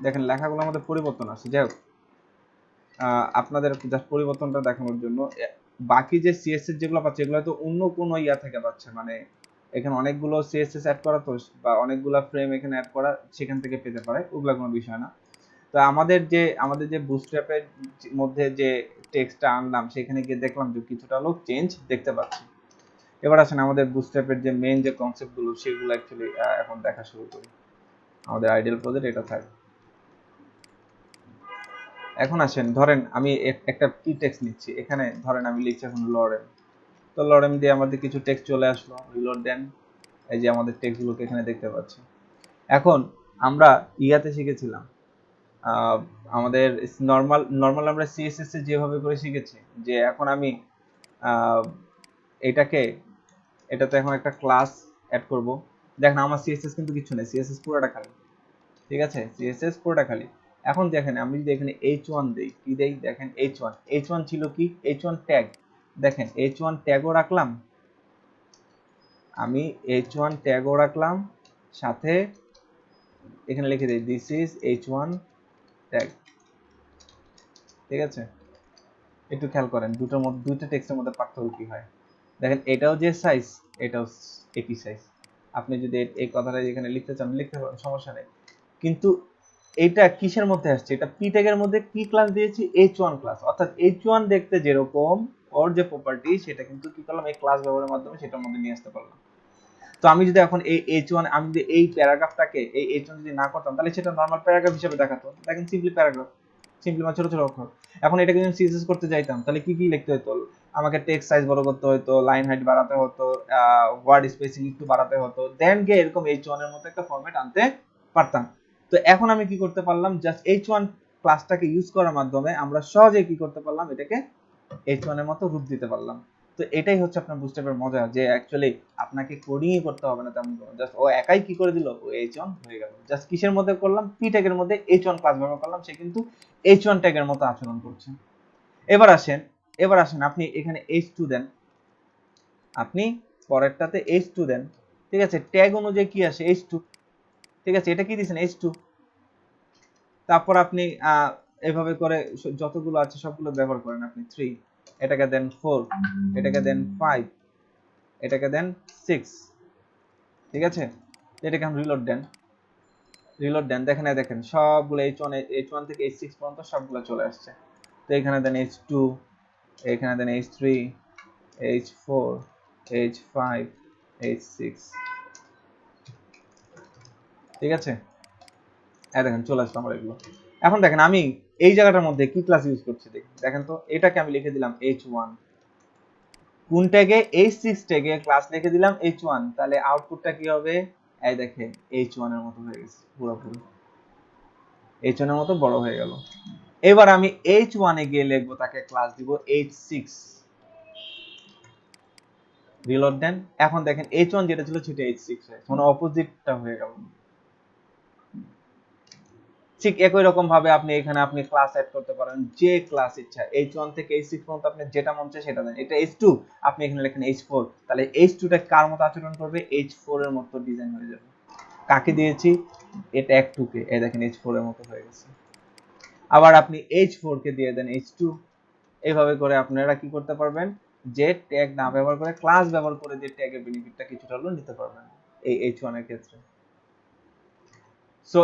দেখেন লেখাগুলো আমাদের পরিবর্তন আসছে। যাই হোক, আপনাদের জাস্ট পরিবর্তনটা দেখানোর জন্য, বাকি যে সিএসএস যেগুলো পাচ্ছে এগুলো তো অন্য কোনো ইয়া থেকে পাচ্ছে, মানে এখানে অনেকগুলো সিএসএস অ্যাড করা তো, বা অনেকগুলো ফ্রেম এখানে অ্যাড করা, সেখান থেকে পেতে পারে, ওগুলো কোনো বিষয় না। তো আমাদের যে বুটস্ট্র্যাপের মধ্যে যে টেক্সটটা আনলাম, সেখানে গিয়ে দেখলাম যে কিছুটা হলেও চেঞ্জ দেখতে পাচ্ছি। এবার আসেন আমাদের বুটস্ট্র্যাপের যে মেইন যে কনসেপ্টগুলো সেগুলো অ্যাকচুয়ালি এখন দেখা শুরু করি। আমাদের আইডিয়াল প্রজেক্ট এটা থাকে। এখন আসেন, ধরেন আমি একটা কি টেক্সট নিচ্ছি, এখানে ধরেন আমি লিখছি এখন লরেন, তো লরেন দিয়ে আমাদের কিছু টেক্সট চলে আসলো, রিলোড দেন, এই যে আমাদের টেক্সটগুলোকে এখানে দেখতে পাচ্ছি। এখন আমরা ইয়াতে শিখেছিলাম, আমাদের নর্মাল আমরা সিএসএস এ যেভাবে করে শিখেছি, যে এখন আমি এটাকে এটাতে এখন একটা ক্লাস অ্যাড করব। দেখেন আমার সিএসএস কিন্তু কিছু নেই, সিএসএস পুরোটা খালি। ঠিক আছে, সিএসএস পুরোটা খালি। এখন দেখেন আমি যদি এখানে h1 দেই, কি দেই, দেখেন h1 ছিল কি, h1 ট্যাগ, দেখেন h1 ট্যাগও রাখলাম, আমি h1 ট্যাগও রাখলাম, সাথে এখানে লিখে দিই দিস ইজ h1 ট্যাগ। ঠিক আছে, একটু খেয়াল করেন দুটোর মধ্যে, দুইটা টেক্সটের মধ্যে পার্থক্য কি হয়। দেখেন এটাও যে সাইজ, এটাও একই সাইজ। আপনি যদি এই কথাটা এখানে লিখতে চান লিখতে পারেন, সমস্যা নেই। কিন্তু এটা কিসের মধ্যে আসছে, এটা পি ট্যাগের মধ্যে কি ক্লাস দিয়েছি, h1 ক্লাস। অর্থাৎ h1 দেখতে যেরকম ওর যে প্রপার্টি, সেটা কিন্তু কি করলাম, এই ক্লাস ব্যবহারের মাধ্যমে সেটার মধ্যে নিয়ে আসতে পারলাম। তো আমি যদি এখন এই h1, আমি যদি এই প্যারাগ্রাফটাকে এই h1 যদি না করতাম, তাহলে সেটা নরমাল প্যারাগ্রাফ হিসেবে দেখাতো। দেখেন সিম্পলি প্যারাগ্রাফ, সিম্পলি মানে ছোট ছোট অক্ষর। এখন এটাকে যদি সিএসএস করতে যাইতাম, তাহলে কি কি লিখতে হতো, আমাকে টেক্সট সাইজ বড় করতে হতো, লাইন হাইট বাড়াতে হতো, ওয়ার্ড স্পেসিং একটু বাড়াতে হতো, দেন গিয়ে এরকম h1 এর মতো একটা ফরম্যাট আনতে পারতাম। তো এখন আমি কি করতে পারলাম, জাস্ট h1 ক্লাসটাকে ইউজ করার মাধ্যমে আমরা সহজেই কি করতে পারলাম, এটাকে h1 এর মতো রূপ দিতে পারলাম। তো এটাই হচ্ছে আপনার বুস্ট্র্যাপের মজা, যে অ্যাকচুয়ালি আপনাকে কোডিংই করতে হবে না তেমন কোনো, জাস্ট ও একাই কি করে দিল, ও h1 হয়ে গেল। জাস্ট কিসের মধ্যে করলাম, পি ট্যাগের মধ্যে h1 ক্লাস ব্যবহার করলাম, সে কিন্তু h1 ট্যাগের মতো আচরণ করছে। এবার আসেন আপনি এখানে h2 দেন, আপনি পরেরটাতে h2 দেন, ঠিক আছে, ট্যাগ অনুযায়ী কি আসে h2, ঠিক আছে, এটা কি দিয়েছেন h2। তারপর আপনি এভাবে করে যতগুলো আছে সবগুলো ব্যবহার করেন, আপনি 3, এটাকে দেন 4, এটাকে দেন 5, এটাকে দেন 6, ঠিক আছে। এটাকে এখন রিলোড দেন, দেখেন দেখেন সবগুলো h1 থেকে h6 পর্যন্ত সবগুলো চলে আসছে। তো এখানে দেন h2, এখানে দেন h3, h4, h5, h6, ঠিক আছে। দেখেন চলে আসলো আমার এগুলো। এখন দেখেন আমি এই জায়গাটার মধ্যে কি ক্লাস ইউজ করছি, দেখেন তো, এটাকে আমি লিখে দিলাম h1, কোন ট্যাগে, h6 ট্যাগে ক্লাস লিখে দিলাম h1, তাহলে আউটপুটটা কি হবে, এই দেখেন h1 এর মতো হয়ে গেছে, পুরোপুরি h1 এর মতো বড় হয়ে গেল। এবার আমি h1 এ গিয়ে লিখবো, তাকে ক্লাস দিব h6, রিলোড দেন। এখন দেখেন h1 যেটা ছিল সেটা h6 হয়ে গেছে, মানে অপোজিটটা হয়ে গেল। ঠিক একই রকম ভাবে আপনি এখানে আপনি ক্লাস অ্যাড করতে পারেন, যে ক্লাস ইচ্ছা, h1 থেকে h6 পর্যন্ত আপনি যেটা মন চায় সেটা দেন। এটা h2, আপনি এখানে লেখেন h4, তাহলে h2 টা কার মতো আচরণ করবে, h4 এর মতো ডিজাইন হয়ে যাবে। কাকে দিয়েছি, এটা ট্যাগ 2 কে, এই দেখেন h4 এর মতো হয়ে গেছে। আবার আপনি h4 কে দিয়ে দেন h2, এইভাবে করে আপনারা কি করতে পারবেন, যে ট্যাগ না ব্যবহার করে ক্লাস ব্যবহার করে যে ট্যাগের বেনিফিটটা কিছুটা হলেও নিতে পারবেন এই h1 এর ক্ষেত্রে। সো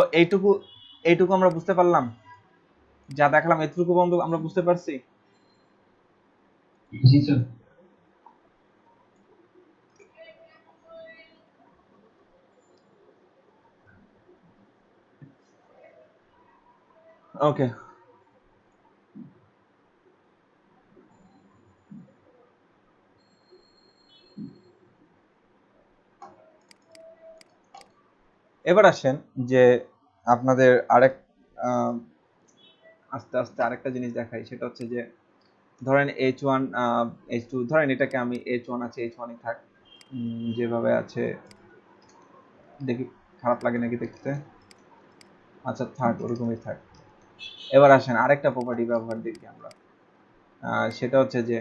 এইটুকু আমরা বুঝতে পারলাম, যা দেখালাম এতটুকু পর্যন্ত আমরা বুঝতে পারছি। জি স্যার। ওকে, এবার আসেন যে আপনাদের আরেক আস্তে আস্তে আরেকটা জিনিস দেখাই, সেটা হচ্ছে যে ধরেন h1 h2, ধরেন এটাকে আমি h1 আছে h1 ই থাক, যেভাবে আছে, দেখি খারাপ লাগে নাকি দেখতে, আচ্ছা থাক ওরকমই থাক। এবার আসেন আরেকটা প্রপার্টি ব্যবহার দেখি আমরা, সেটা হচ্ছে যে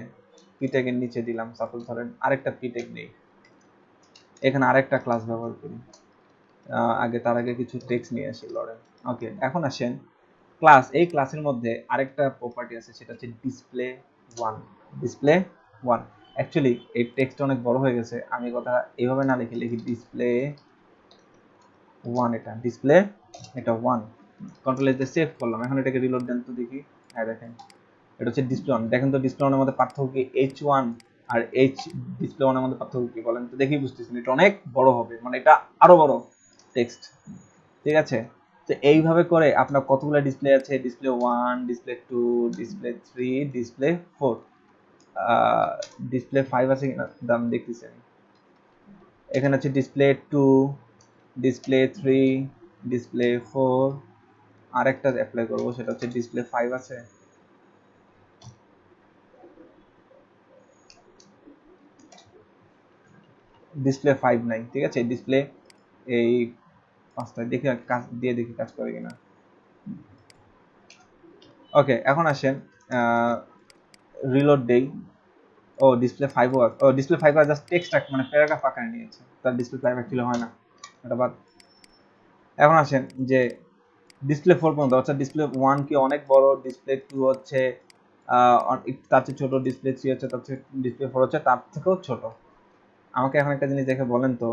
পিটেকের নিচে দিলাম, সাপোজ ধরেন আরেকটা পিটেক নেই, এখানে আরেকটা ক্লাস ব্যবহার করি। তার আগে কিছু টেক্সট নিয়ে আসি লরেন। ওকে, এখন আসেন ক্লাস, এই ক্লাসের মধ্যে আরেকটা প্রপার্টি আছে, সেটা হচ্ছে ডিসপ্লে 1। ডিসপ্লে 1, অ্যাকচুয়ালি এই টেক্সটটা অনেক বড় হয়ে গেছে, আমি কথা এইভাবে না লিখি ডিসপ্লে 1, এটা ডিসপ্লে, এটা 1, কন্ট্রোল এস দিয়ে সেভ করলাম। এখন এটাকে রিলোড দেন তো দেখি, হ্যাঁ দেখেন এটা হচ্ছে ডিসপ্লে 1। দেখেন তো ডিসপ্লে 1 এর মধ্যে পার্থক্য কি, h1 আর ডিসপ্লে 1 এর মধ্যে পার্থক্য কি বলেন তো, দেখি বুঝতেছেন এটা অনেক বড় হবে, মানে এটা আরো বড় টেক্সট, ঠিক আছে। তো এইভাবে করে আপনার কতগুলো ডিসপ্লে আছে, display 1, display 2, display 3, display 4, display 5 আছে কিনা দাম দেখতেছি আমি। এখানে আছে ডিসপ্লে 2, ডিসপ্লে 3, ডিসপ্লে 4, আরেকটা অ্যাপ্লাই করব, সেটা হচ্ছে ডিসপ্লে 5 আছে। ডিসপ্লে 5 নাই, ঠিক আছে, ডিসপ্লে এই 5টা দেখি কাজ দিয়ে দেখি কাজ করে কিনা। ওকে, এখন আসেন রিলোড দেই। ও ডিসপ্লে 5 ও, ও ডিসপ্লে 5 আর জাস্ট টেক্সট মানে প্যারাগ্রাফ আকারে নিয়েছে, তার ডিসপ্লে 5 অ্যাকচুয়ালি হয় না, এটা বাদ। এখন আসেন যে ডিসপ্লে 4 পর্যন্ত, অর্থাৎ ডিসপ্লে 1 কি অনেক বড়, ডিসপ্লে 2 হচ্ছে তার চেয়ে ছোট, ডিসপ্লে 3 হচ্ছে, তার চেয়ে ডিসপ্লে 4 হচ্ছে, তার থেকেও ছোট। আমাকে এখন একটা জিনিস দেখে বলেন তো,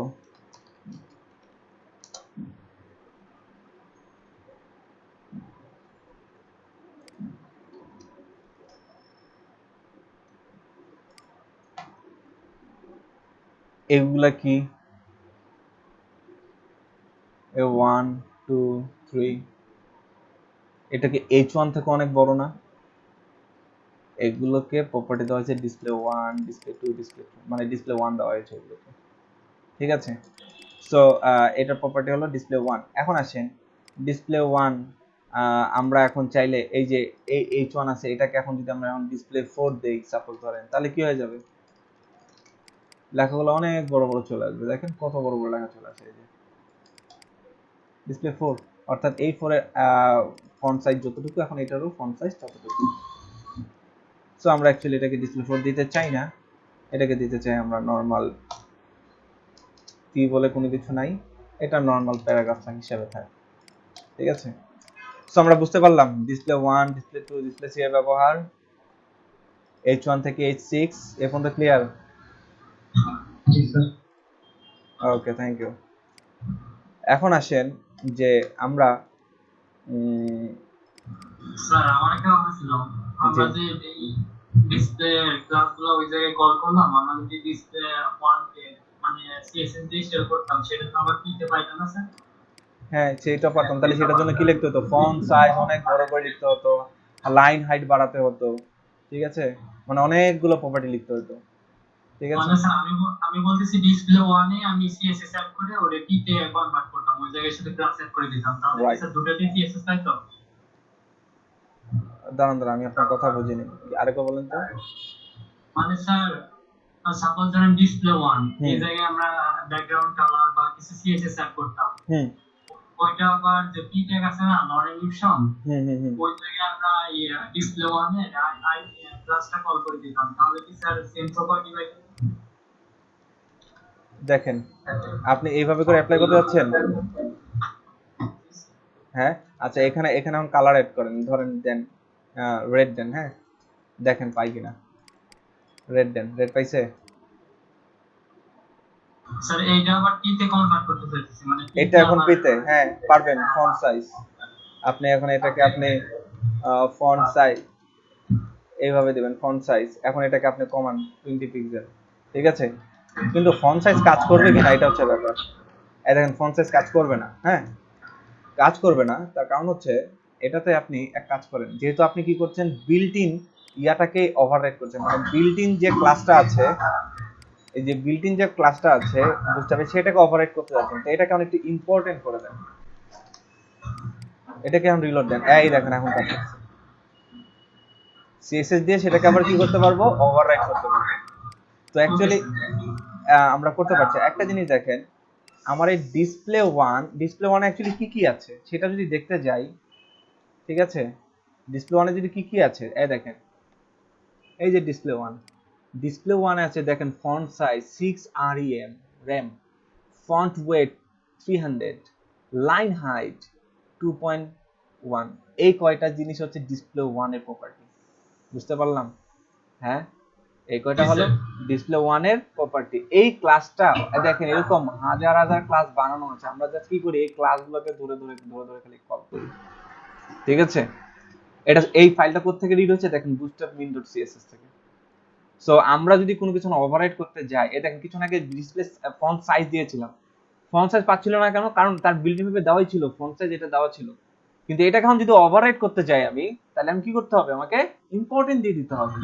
এগুলা কি? 1 2 3, এটা কি H1 থেকে অনেক বড় না? এগুলোকে প্রপার্টি দেওয়া হয়েছে ডিসপ্লে 1, ডিসপ্লে 2, ডিসপ্লে 3, মানে ডিসপ্লে 1 দেওয়া হয়েছে এগুলোকে, ঠিক আছে? সো এটার প্রপার্টি হলো ডিসপ্লে 1। এখন আসেন ডিসপ্লে 1, আমরা এখন চাইলে এই যে এই H1 আছে, এটাকে এখন যদি আমরা এখন ডিসপ্লে 4 দেই সাপোজ ধরেন, তাহলে কি হয়ে যাবে? লেখাগুলো অনেক বড় বড় চলে আসবে। দেখেন কত বড় বড় লেখা চলে আসে, এই যে ডিসপ্লে 4, অর্থাৎ এই 4 এর ফন্ট সাইজ যতটুকু, এখন এটারও ফন্ট সাইজ ততটুকু। সো আমরা অ্যাকচুয়ালি এটাকে ডিসপ্লে 4 দিতে চাই না, এটাকে দিতে চাই আমরা নরমাল পি বলে কোনো কিছু নাই, এটা নরমাল প্যারাগ্রাফ হিসেবে থাকে, ঠিক আছে? সো আমরা বুঝতে পারলাম ডিসপ্লে 1, ডিসপ্লে 2, ডিসপ্লে 3 এর ব্যবহার, H1 থেকে H6 এ পর্যন্ত ক্লিয়ার? জি স্যার। Okay, thank you. এখন আসেন যে আমরা স্যার আমার একটা কথা ছিল, আমরা যে এই ডিসপ্লে ক্লাসগুলো ওই জায়গায় কল করলাম, আমরা যদি ডিসপ্লে 1 কে মানে সিএসএস দিয়ে শেয়ার করতাম, সেটা তো আবার কিতে পাইতাম না স্যার? হ্যাঁ, সেইটা পারতাম। তাহলে সেটার জন্য কি লিখতে হতো? ফন্ট সাইজ অনেক বড় করে লিখতে হতো, লাইন হাইট বাড়াতে হতো, ঠিক আছে? মানে অনেকগুলো প্রপার্টি লিখতে হতো, ঠিক আছে? মানে স্যার আমি বলতেছি ডিসপ্লে 1 এ আমি সিএসএস অ্যাড করে ওটা কিতে কনভার্ট করতাম, ওই জায়গায় শুধু ক্লাস অ্যাড করে দিতাম, তাহলে কি রাইট। স্যার দুটোতেই সিএসএস পাইতো? দাঁড়ান দাঁড়ান, আমি আপনার কথা বুঝিনি, আরেকবার বলেন তো। মানে স্যার সাপোজ ধরেন ডিসপ্লে 1 এই হুম জায়গায় আমরা ব্যাকগ্রাউন্ড কালার বা কিছু সিএসএস অ্যাড করতাম, হুম ওইটা আবার যে কি ট্যাগ আছে না, নন এনক্রিপশন, হুম হুম হুম ওই জায়গায় আমরা ডিসপ্লে 1 এ আই ক্লাসটা কল করে দিতাম, তাহলে কি স্যার সেম প্রপার্টি পাইতো? দেখেন, আপনি এইভাবে করে অ্যাপ্লাই করতে যাচ্ছেন? হ্যাঁ, আচ্ছা, এখানে এখানে এখন কালার এড করেন, ধরেন দেন রেড দেন, হ্যাঁ, দেখেন পাই কিনা। রেড দেন, রেড পাইছে? স্যার এইটা আবার কিতে কনভার্ট করতে চাইতেছি, মানে এটা কিতে এখন আবার পেতে, হ্যাঁ পারবেন। ফন্ট সাইজ আপনি এখন এটাকে আপনি ফন্ট সাইজ এইভাবে দিবেন, ফন্ট সাইজ। এখন এটাকে আপনি কমান 20 পিক্সেল, ঠিক আছে? কিন্তু ফন্ট সাইজ কাজ করবে কিনা এটা হচ্ছে ব্যাপার। এই দেখেন ফন্ট সাইজ কাজ করবে না, হ্যাঁ, কাজ করবে না। তার কারণ হচ্ছে এটাতে আপনি এক কাজ করেন, যেহেতু আপনি কি করছেন, বিল্ট ইন ইয়াটাকে ওভাররাইড করছেন, মানে বিল্ট ইন যে ক্লাসটা আছে, এই যে বিল্ট ইন যে ক্লাসটা আছে বুঝতে হবে, সেটাকে ওভাররাইড করতে যাচ্ছেন, তো এটাকে অনেক ইম্পর্টেন্ট করে দেন। এটাকে এখন রিলোড দেন, এই দেখেন এখন কাজ করছে। সিএসএস দিয়ে সেটাকে আবার কি করতে পারবো? ওভাররাইড করতে পারবো। তো অ্যাকচুয়ালি আমরা করতে পারছি। একটা জিনিস দেখেন, আমার এই ডিসপ্লে 1, ডিসপ্লে 1 অ্যাকচুয়ালি কি কি আছে সেটা যদি দেখতে যাই, ঠিক আছে? ডিসপ্লে 1 এ যদি কি কি আছে, এই দেখেন, এই যে ডিসপ্লে 1, ডিসপ্লে 1 এ আছে দেখেন font size 6 REM RAM, font wait 300, line height 2.1। এই কয়টা জিনিস হচ্ছে ডিসপ্লে 1 এর প্রপার্টি, বুঝতে পারলাম? হ্যাঁ, এই কয়টা হলো ডিসপ্লে 1 এর প্রপার্টি। এই ক্লাসটা দেখেন এরকম হাজার হাজার ক্লাস বানানো আছে, আমরা জাস্ট কি করি, এই ক্লাসগুলোকে ধরে ধরে ধরে ধরে খালি কল করি, ঠিক আছে? এটা এই ফাইলটা কোথা থেকে রিড হচ্ছে দেখেন, bootstrap min.css থেকে। সো আমরা যদি কোনো কিছু ওভাররাইট করতে যাই, এই দেখেন কিছু আগে ডিসপ্লে ফন্ট সাইজ দিয়েছিলাম, ফন্ট সাইজ পাচ্ছিল না কেন? কারণ তার বিল্ট ইন ভাবে দেওয়াই ছিল, ফন্ট সাইজ এটা দেওয়া ছিল। কিন্তু এটাকে এখন যদি ওভাররাইট করতে যাই আমি, তাহলে আমি কি করতে হবে? আমাকে ইম্পর্টেন্ট দিয়ে দিতে হবে,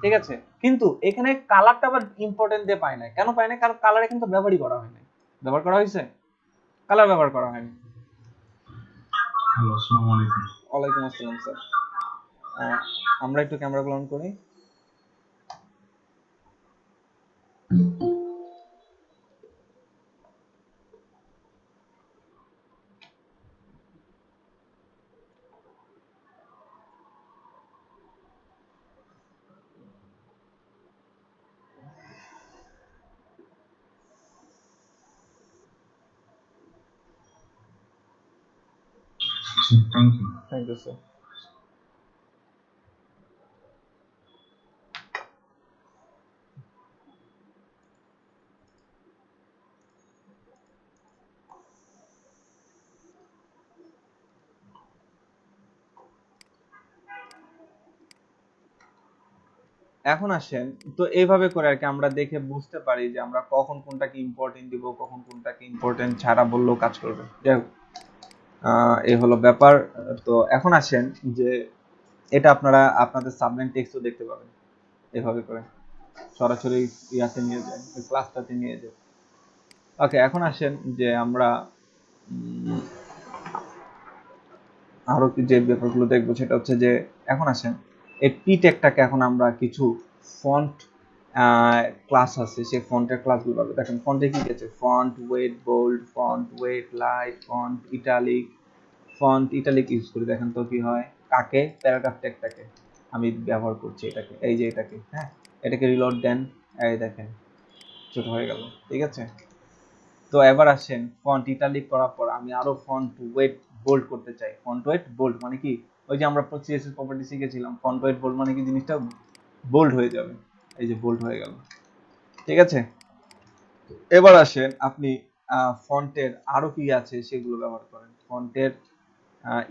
ঠিক আছে? কিন্তু এখানে কালারটা আবার ইম্পর্টেন্ট দিয়ে পাই না। কেন পাই না? কারণ কালার এখানে তো ব্যবহারই করা হয় না। ব্যবহার করা হয়েছে? কালার ব্যবহার করা হয়নি। হ্যালো, আসসালামু আলাইকুম। ওয়ালাইকুম আসসালাম স্যার। আমরা একটু ক্যামেরাগুলো অন করি। Thank you. Thank you sir. এখন আসেন, তো এইভাবে করে আর কি আমরা দেখে বুঝতে পারি যে আমরা কখন কোনটাকে ইম্পর্টেন্ট দিব, কখন কোনটাকে ইম্পর্টেন্ট ছাড়া বললেও কাজ করবে। যাই হোক, এই হলো ব্যাপার। তো এখন আসেন যে এটা আপনারা আপনাদের সাবমেইন টেক্সটও দেখতে পাবেন এভাবে করে, সরাসরি ইয়াতে নিয়ে যায়, ক্লাসটাতে নিয়ে যায়। ওকে, এখন আসেন যে আমরা আরো যে ব্যাপারগুলো দেখবো সেটা হচ্ছে যে এখন আসেন এই পি ট্যাগটাকে এখন আমরা কিছু ফন্ট ক্লাস আছে, সেই ফন্টের ক্লাসগুলো পাবে। দেখেন ফন্টে কি আছে, font weight bold, font weight light, font italic use করি। দেখেন তো কি হয়, কাকে, প্যারাগ্রাফ ট্যাগটাকে আমি ব্যবহার করছি, এটাকে, এই যে এটাকে, হ্যাঁ, এটাকে রিলোড দেন, এই দেখেন ছোট হয়ে গেল। ঠিক আছে, তো এবার আসেন ফন্ট ইটালিক করার পর আমি আরো ফন্ট ওয়েট বোল্ড করতে চাই। ফন্ট ওয়েট বোল্ড মানে কি, ওই যে আমরা সিএসএস প্রপার্টি শিখেছিলাম, ফন্ট ওয়েট বোল্ড মানে কি জিনিসটা বোল্ড হয়ে যাবে, এই যে বোল্ড হয়ে গেল। ঠিক আছে, এবার আসেন আপনি ফন্টের আরো কি আছে সেগুলো ব্যবহার করেন। ফন্টের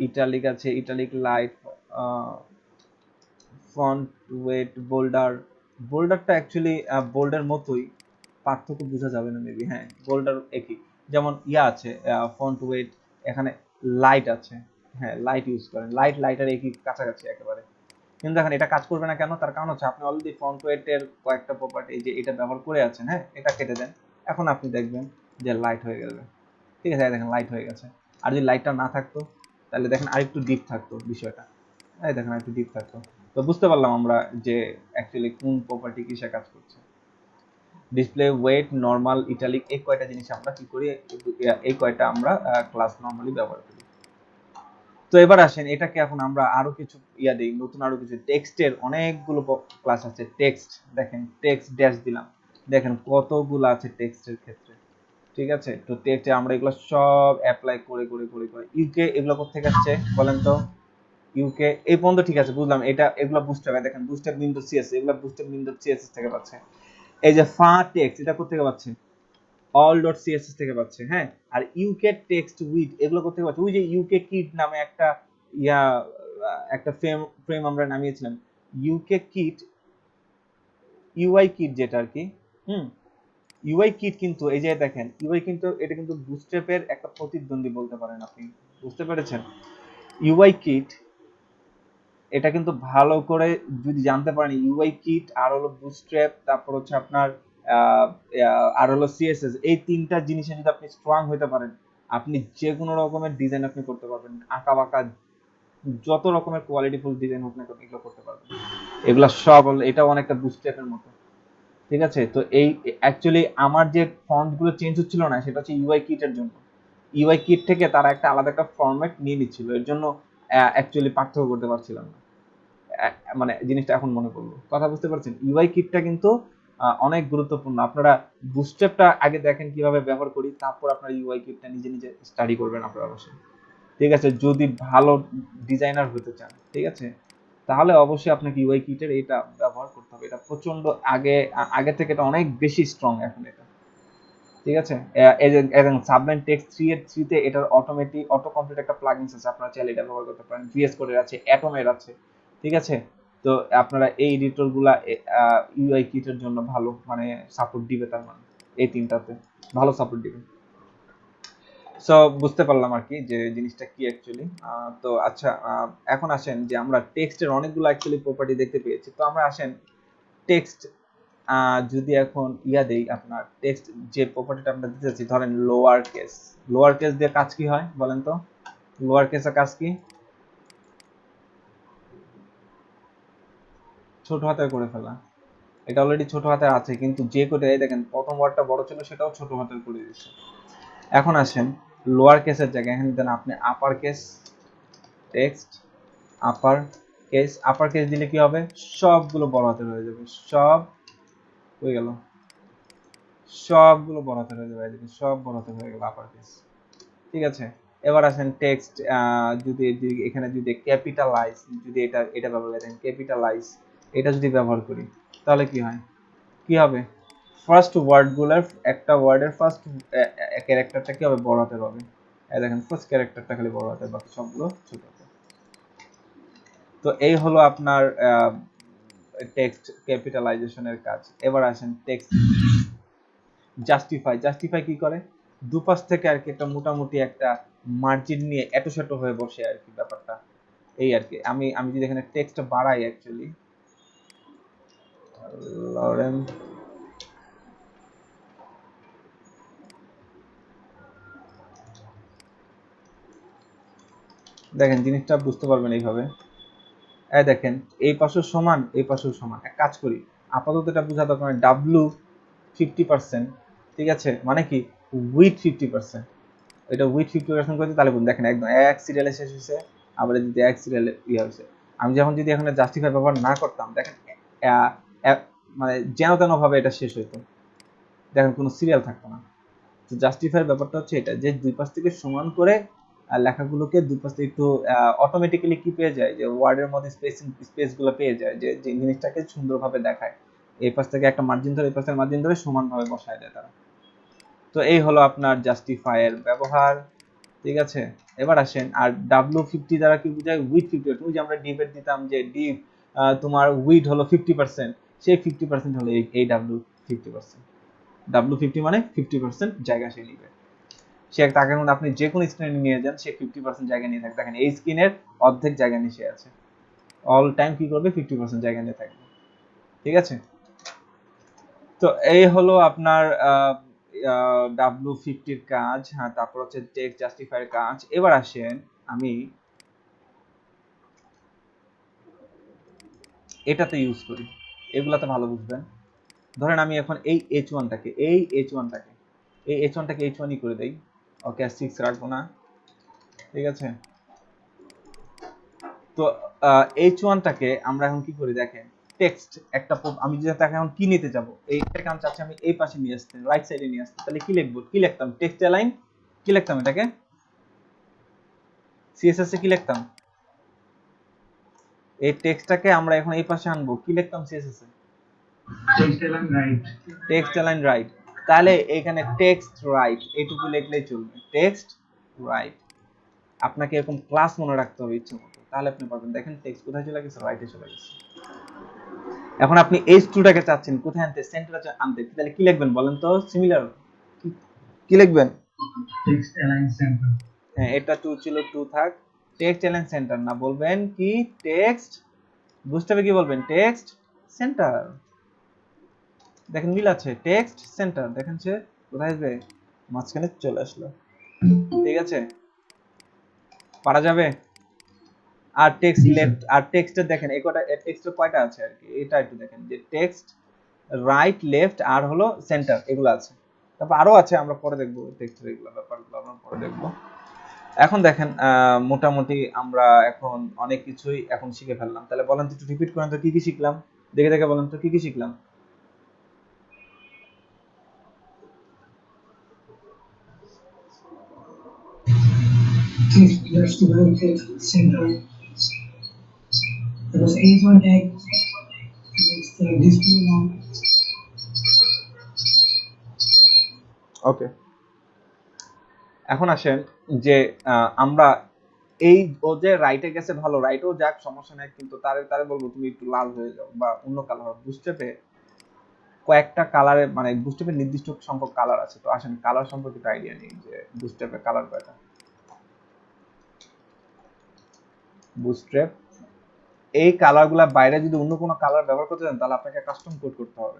ইটালিক আছে, italic light, font weight bolder. বোল্ডারটা অ্যাকচুয়ালি বোল্ডের মতোই, পার্থক্য বোঝা যাবে না মেবি, হ্যাঁ বোল্ডার একই। যেমন ইয়া আছে ফন্ট ওয়েট, এখানে লাইট আছে, হ্যাঁ লাইট ইউজ করেন, লাইটার একই কাছাকাছি একেবারে। কিন্তু দেখেন এটা কাজ করবে না কেন, তার কারণ হচ্ছে আপনি অলরেডি ফন্ট ওয়েটের কয়েকটা প্রপার্টি যে এটা ব্যবহার করে আছেন, হ্যাঁ এটা কেটে দেন, এখন আপনি দেখবেন যে লাইট হয়ে গেল। ঠিক আছে, দেখেন লাইট হয়ে গেছে। আর যদি লাইটটা না থাকতো তাহলে দেখেন আরেকটু ডিপ থাকতো বিষয়টা, এই দেখেন আরেকটু ডিপ থাকতো। তো বুঝতে পারলাম আমরা যে অ্যাকচুয়ালি কোন প্রপার্টি কিসে কাজ করছে। ডিসপ্লে ওয়েট নরমাল ইটালিক, এই কয়টা জিনিস আমরা কি করি, এই কয়টা আমরা ক্লাস নরমালি ব্যবহার করি। তো এবার আসেন এটাকে এখন আমরা আরো কিছু ইয়া দিই, নতুন আরো কিছু টেক্সটের অনেকগুলো ক্লাস আছে। টেক্সট, দেখেন টেক্সট ড্যাশ দিলাম, দেখেন কতগুলো আছে টেক্সটের ক্ষেত্রে। ঠিক আছে, তো টেক্সটে আমরা এগুলো সব অ্যাপ্লাই করে করে করে করে ইউকে এগুলো কোথেকে আসছে বলেন তো, ইউকে এই পর্যন্ত ঠিক আছে বুঝলাম, এটা এগুলো বুস্ট হবে, দেখেন বুস্টেড উইন্ডো সিএসএস, এগুলো বুস্টেড উইন্ডো সিএসএস থেকে পাচ্ছে। এই যে ফা টেক্সট, এটা কোথেকে পাচ্ছে, all ডট সিএসএস থেকে পাচ্ছে, হ্যাঁ। আর ইউকে টেক্সট উইথ এগুলো কোথেকে পাচ্ছে, ওই যে ইউকে কিট নামে একটা ইয়া একটা ফ্রেম আমরা নামিয়েছিলাম, ইউকে কিট, ইউআই কিট যেটা আর কি, ইউআই কিট। কিন্তু এই যে দেখেন ইউআই কিন্তু এটা কিন্তু বুটস্ট্র্যাপের একটা প্রতিদ্বন্দ্বী বলতে পারেন আপনি, বুঝতে পেরেছেন। ইউআই কিট এটা কিন্তু ভালো করে যদি জানতে পারেন, ইউআই কিট আর হলো বুটস্ট্র্যাপ, তারপর হচ্ছে আপনার আর হলো সিএসএস, এই তিনটা জিনিসে যদি আপনি স্ট্রং হতে পারেন, আপনি যে কোনো রকমের ডিজাইন আপনি করতে পারবেন, আঁকা বাঁকা যত রকমের কোয়ালিটিফুল ডিজাইন হোক না এগুলো করতে পারবেন। এগুলা সব এটা অনেকটা বুটস্ট্র্যাপের মতো। ঠিক আছে, তো এই অ্যাকচুয়ালি আমার যে ফন্ট গুলো চেঞ্জ হচ্ছিল না সেটা হচ্ছে ইউআই কিটের জন্য। ইউআই কিট থেকে তারা একটা আলাদা একটা ফরম্যাট নিয়ে নিচ্ছিল, এর জন্য অ্যাকচুয়ালি পার্থক্য করতে পারছিলাম না। মানে জিনিসটা এখন মনে পড়লো, কথা বুঝতে পারছেন। ইউআই কিটটা কিন্তু অনেক গুরুত্বপূর্ণ। আপনারা বুটস্ট্র্যাপটা আগে দেখেন কিভাবে ব্যবহার করি, তারপর আপনারা ইউআই কিটটা নিজে নিজে স্টাডি করবেন আপনারা অবশ্যই। ঠিক আছে, যদি ভালো ডিজাইনার হতে চান, ঠিক আছে, তাহলে অবশ্যই আপনাকে ইউআই কিটের এটা ব্যবহার করতে হবে। এটা প্রচন্ড আগে থেকে এটা অনেক বেশি স্ট্রং এখন এটা। ঠিক আছে, এবং সাবলাইম টেক্সট 3 এর 3 তে এটার অটো কমপ্লিট একটা প্লাগইনস আছে, আপনারা চাইলে এটা ব্যবহার করতে পারেন। ভিএস কোডের আছে, অ্যাটমের আছে। ঠিক আছে, তো আপনারা এই এডিটরগুলা ইউআই কিটের জন্য ভালো মানে সাপোর্ট দিবে, তার মানে এই তিনটাতে ভালো সাপোর্ট দিবে। সো বুঝতে পারলাম আর কি যে জিনিসটা কি অ্যাকচুয়ালি। তো আচ্ছা, এখন আসেন যে আমরা টেক্সটের অনেকগুলো অ্যাকচুয়ালি প্রপার্টি দেখতে পেয়েছি। তো আমরা আসেন টেক্সট যদি এখন ইয়া দেই, আপনার টেক্সট যে প্রপার্টিটা আমরা দিতে যাচ্ছি, ধরেন লোয়ার কেস দিয়ে কাজ কি হয় বলেন তো, লোয়ার কেসের কাজ কি, ছোট হাতের করে ফেলা। এটা অলরেডি ছোট হাতের আছে, কিন্তু যে কোডে দেখেন প্রথম ওয়ার্ডটা বড় ছিল সেটাও ছোট হাতের করে দিচ্ছে। এখন আসেন লোয়ার কেসের জায়গায় এখানে দেন আপনি upper case, text upper case দিলে কি হবে, সবগুলো বড় হাতের হয়ে যাবে, সব হয়ে গেল, সবগুলো বড় হাতের হয়ে যাবে, সব বড় হাতের হয়ে গেল আপার কেস। ঠিক আছে, এবার আসেন টেক্সট যদি এখানে যদি ক্যাপিটালাইজ, যদি এটা ব্যবহার করেন ক্যাপিটালাইজ, এটা যদি ব্যবহার করি তাহলে কি হয়, কি হবে, ফার্স্ট ওয়ার্ডগুলোর একটা ওয়ার্ডের ফার্স্ট ক্যারেক্টারটা কি হবে, বড় হাতের হবে। এই দেখেন ফার্স্ট ক্যারেক্টারটা খালি বড় হাতের, বাকি সবগুলো ছোট হাতের। তো এই হলো আপনার টেক্সট ক্যাপিটালাইজেশনের কাজ। এবার আসেন টেক্সট জাস্টিফাই। জাস্টিফাই কি করে, দুপাশ থেকে আর কি একটা মোটামুটি একটা মার্জিন নিয়ে এত সেট হয়ে বসে আর কি ব্যাপারটা এই আর কি। আমি যদি এখানে টেক্সট বাড়াই অ্যাকচুয়ালি লরেন দেখেন জিনিসটা বুঝতে পারবেন এইভাবে। এই দেখেন এই পাশেও সমান এই পাশেও সমান। এক কাজ করি, আপাতত এটা বোঝা দরকার নয়, ডাব্লু 50%, ঠিক আছে, মানে কি উইথ 50%, এটা উইথ 50% করতে তাহলে বলুন দেখেন একদম এক সিরিয়ালে শেষ হয়েছে, আবার যদি এক সিরিয়ালে ইয়ে হয়েছে। আমি যখন যদি এখানে জাস্টিফাই ব্যবহার না করতাম দেখেন মানে যেন তেন ভাবে এটা শেষ হইতো, দেখেন কোনো সিরিয়াল থাকতো না। তো জাস্টিফাই ব্যাপারটা হচ্ছে এটা যে দুই পাশ থেকে সমান করে লেখাগুলোকে দুই পাশ থেকে একটু অটোমেটিক্যালি কি পেয়ে যায় যে ওয়ার্ডের মধ্যে স্পেসগুলো পেয়ে যায়, যে জিনিসটাকে সুন্দরভাবে দেখায়। এই পাশ থেকে একটা মার্জিন ধরে এই পাশের মার্জিন ধরে সমানভাবে বসায় দেয় তারা। তো এই হলো আপনার জাস্টিফাইয়ের ব্যবহার, ঠিক আছে। এবার আসেন আর W50 দ্বারা কি বোঝায়, উইথ 50%। ওই যে আমরা ডিভেট দিতাম যে ডিভ তোমার উইথ হলো 50%, সেই 50% হলো এই W50%। W50 মানে 50% জায়গা সে নিবে। সে তাকে মধ্যে আপনি যে কোনো স্ক্রিনে নিয়ে যান সে 50% জায়গা নিয়ে থাকবে। দেখেন এই স্ক্রিনের অর্ধেক জায়গা নিয়ে সে আছে, অল টাইম কি করবে 50% জায়গা নিয়ে থাকবে, ঠিক আছে। তো এই হলো আপনার W50 কাজ। হ্যাঁ, তারপর হচ্ছে টেক্সট জাস্টিফাইয়ের কাজ। এবার আসেন আমি এটাতে ইউজ করি, এগুলাতে ভালো বুঝবেন। ধরেন আমি এখন এই H1টাকে H1ই করে দেই, ওকে আর 6 রাখবো না, ঠিক আছে। তো H1টাকে আমরা এখন কি করি দেখেন, টেক্সট একটা আমি যদি তাকে এখন কি নিতে যাব, এইটাকে আমি চাচ্ছি আমি এই পাশে নিয়ে আসতে, রাইট সাইডে নিয়ে আসতে, তাহলে কি লিখবো, কি লিখতাম, টেক্সট অ্যালাইন কি লিখতাম, এটাকে সিএসএস এ কি লিখতাম, এই টেক্সটটাকে আমরা এখন এই পাশে আনবো, কি লিখতাম সিএসএস এ, text align right. Text align right. তাহলে এখানে টেক্সট রাইট এইটুকু লিখলেই চলবে, টেক্সট রাইট। আপনাকে এরকম ক্লাস মনে রাখতে হবে ইচ্ছে মতো, তাহলে আপনি পারবেন। দেখেন টেক্সট কোথায় চলে গেছে, রাইটে চলে গেছে। এখন আপনি H2টাকে চাচ্ছেন কোথায় আনতে, সেন্টারে আনতে, তাহলে কি লিখবেন বলেন তো, সিমিলার কি লিখবেন, টেক্সট অ্যালাইন সেন্টার। হ্যাঁ এটা 2 ছিল, 2 থাক, টেক্সট অ্যালাইন সেন্টার না, বলবেন কি টেক্সট, বুঝতে হবে কি বলবেন, টেক্সট সেন্টার। দেখেন মিল আছে, টেক্সট সেন্টার, দেখেন সে কোথায় আসবে, মাঝখানে চলে আসলো, ঠিক আছে, পারা যাবে। আর টেক্সট লেফট, আর টেক্সটে দেখেন এই কয়টা টেক্সটের কয়টা আছে আর কি, এটা একটু দেখেন যে টেক্সট রাইট লেফট আর হলো সেন্টার, এগুলো আছে। তারপর আরো আছে, আমরা পরে দেখবো টেক্সটের এগুলো ব্যাপারগুলো আমরা পরে দেখবো। এখন দেখেন মোটামুটি আমরা এখন অনেক কিছুই এখন শিখে ফেললাম। তাহলে বলেন তো একটু রিপিট করেন তো কি কি শিখলাম, দেখে দেখে বলেন তো কি কি শিখলাম। Text justify text center. There was H1 tag. Display now. ওকে, এখন আসেন যে আমরা এই ও যে রাইটে গেছে ভালো, রাইটেও যাক সমস্যা নাই, কিন্তু তারে তারে বলবো তুমি একটু লাল হয়ে যাও বা অন্য কালার হবে, বুঝতে পেরে কয়েকটা কালারে মানে বুস্টেপের নির্দিষ্ট সংখ্যক কালার আছে। তো আসেন কালার সম্পর্কে একটা আইডিয়া নেই যে বুস্টেপের কালার কয়টা। বুস্ট্র্যাপ এই কালারগুলা বাইরে যদি অন্য কোনো কালার ব্যবহার করতে চান তাহলে আপনাকে কাস্টম কোড করতে হবে।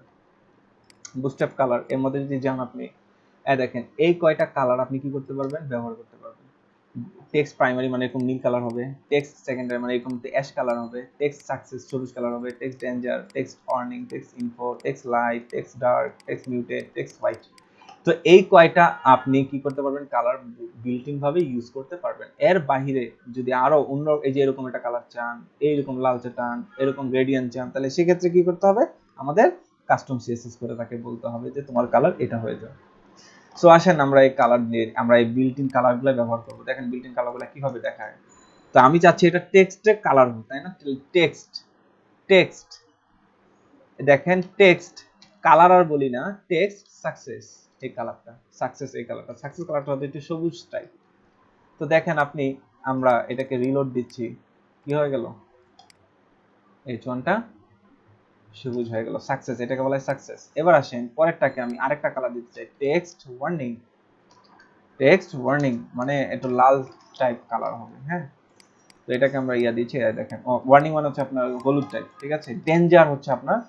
বুস্ট্র্যাপ কালার এর মধ্যে যদি যান আপনি, দেখেন এই কয়টা কালার আপনি কি করতে পারবেন, ব্যবহার করতে পারবেন। টেক্সট প্রাইমারি মানে এরকম নীল কালার হবে, টেক্সট সেকেন্ডারি মানে এরকম অ্যাশ কালার হবে, টেক্সট সাকসেস সবুজ কালার হবে, text danger, text warning, text info, text light, text dark, text muted, text white. তো এই কয়টা আপনি কি করতে পারবেন, কালার বিল্ট ইন ভাবে ইউজ করতে পারবেন। এর বাহিরে যদি আরো অন্য এই যে এরকম একটা কালার চান, এইরকম লালচে চান, এরকম গ্রেডিয়েন্ট চান, তাহলে সেক্ষেত্রে কি করতে হবে, আমাদের কাস্টম সিএসএস করে তাকে বলতে হবে যে তোমার কালার এটা হয়ে যাবে। সো আসেন আমরা এই কালার দিয়ে আমরা এই বিল্ট ইন কালারগুলো ব্যবহার করব। দেখেন বিল্ট ইন কালারগুলো কিভাবে দেখায়। তো আমি চাচ্ছি এটা টেক্সটে কালার হোক, তাই না, টেক্সট টেক্সট দেখেন টেক্সট কালার আর বলি না, টেক্সট সাকসেস এই কালারটা, সাকসেস এই কালারটা, সাকসেস কালারটা হচ্ছে একটু সবুজ টাইপ। তো দেখেন আপনি আমরা এটাকে রিলোড দিচ্ছি, কি হয়ে গেল, H1টা সবুজ হয়ে গেল, সাকসেস, এটাকে বলা হয় সাকসেস। এবার আসেন পরেরটাকে আমি আরেকটা কালার দিতে চাই, টেক্সট ওয়ার্নিং। টেক্সট ওয়ার্নিং মানে একটু লাল টাইপ কালার হবে, হ্যাঁ। তো এটাকে আমরা ইয়া দিচ্ছি, দেখেন ওয়ার্নিং মানে হচ্ছে আপনার হলুদ টাইপ, ঠিক আছে। ডেঞ্জার হচ্ছে আপনার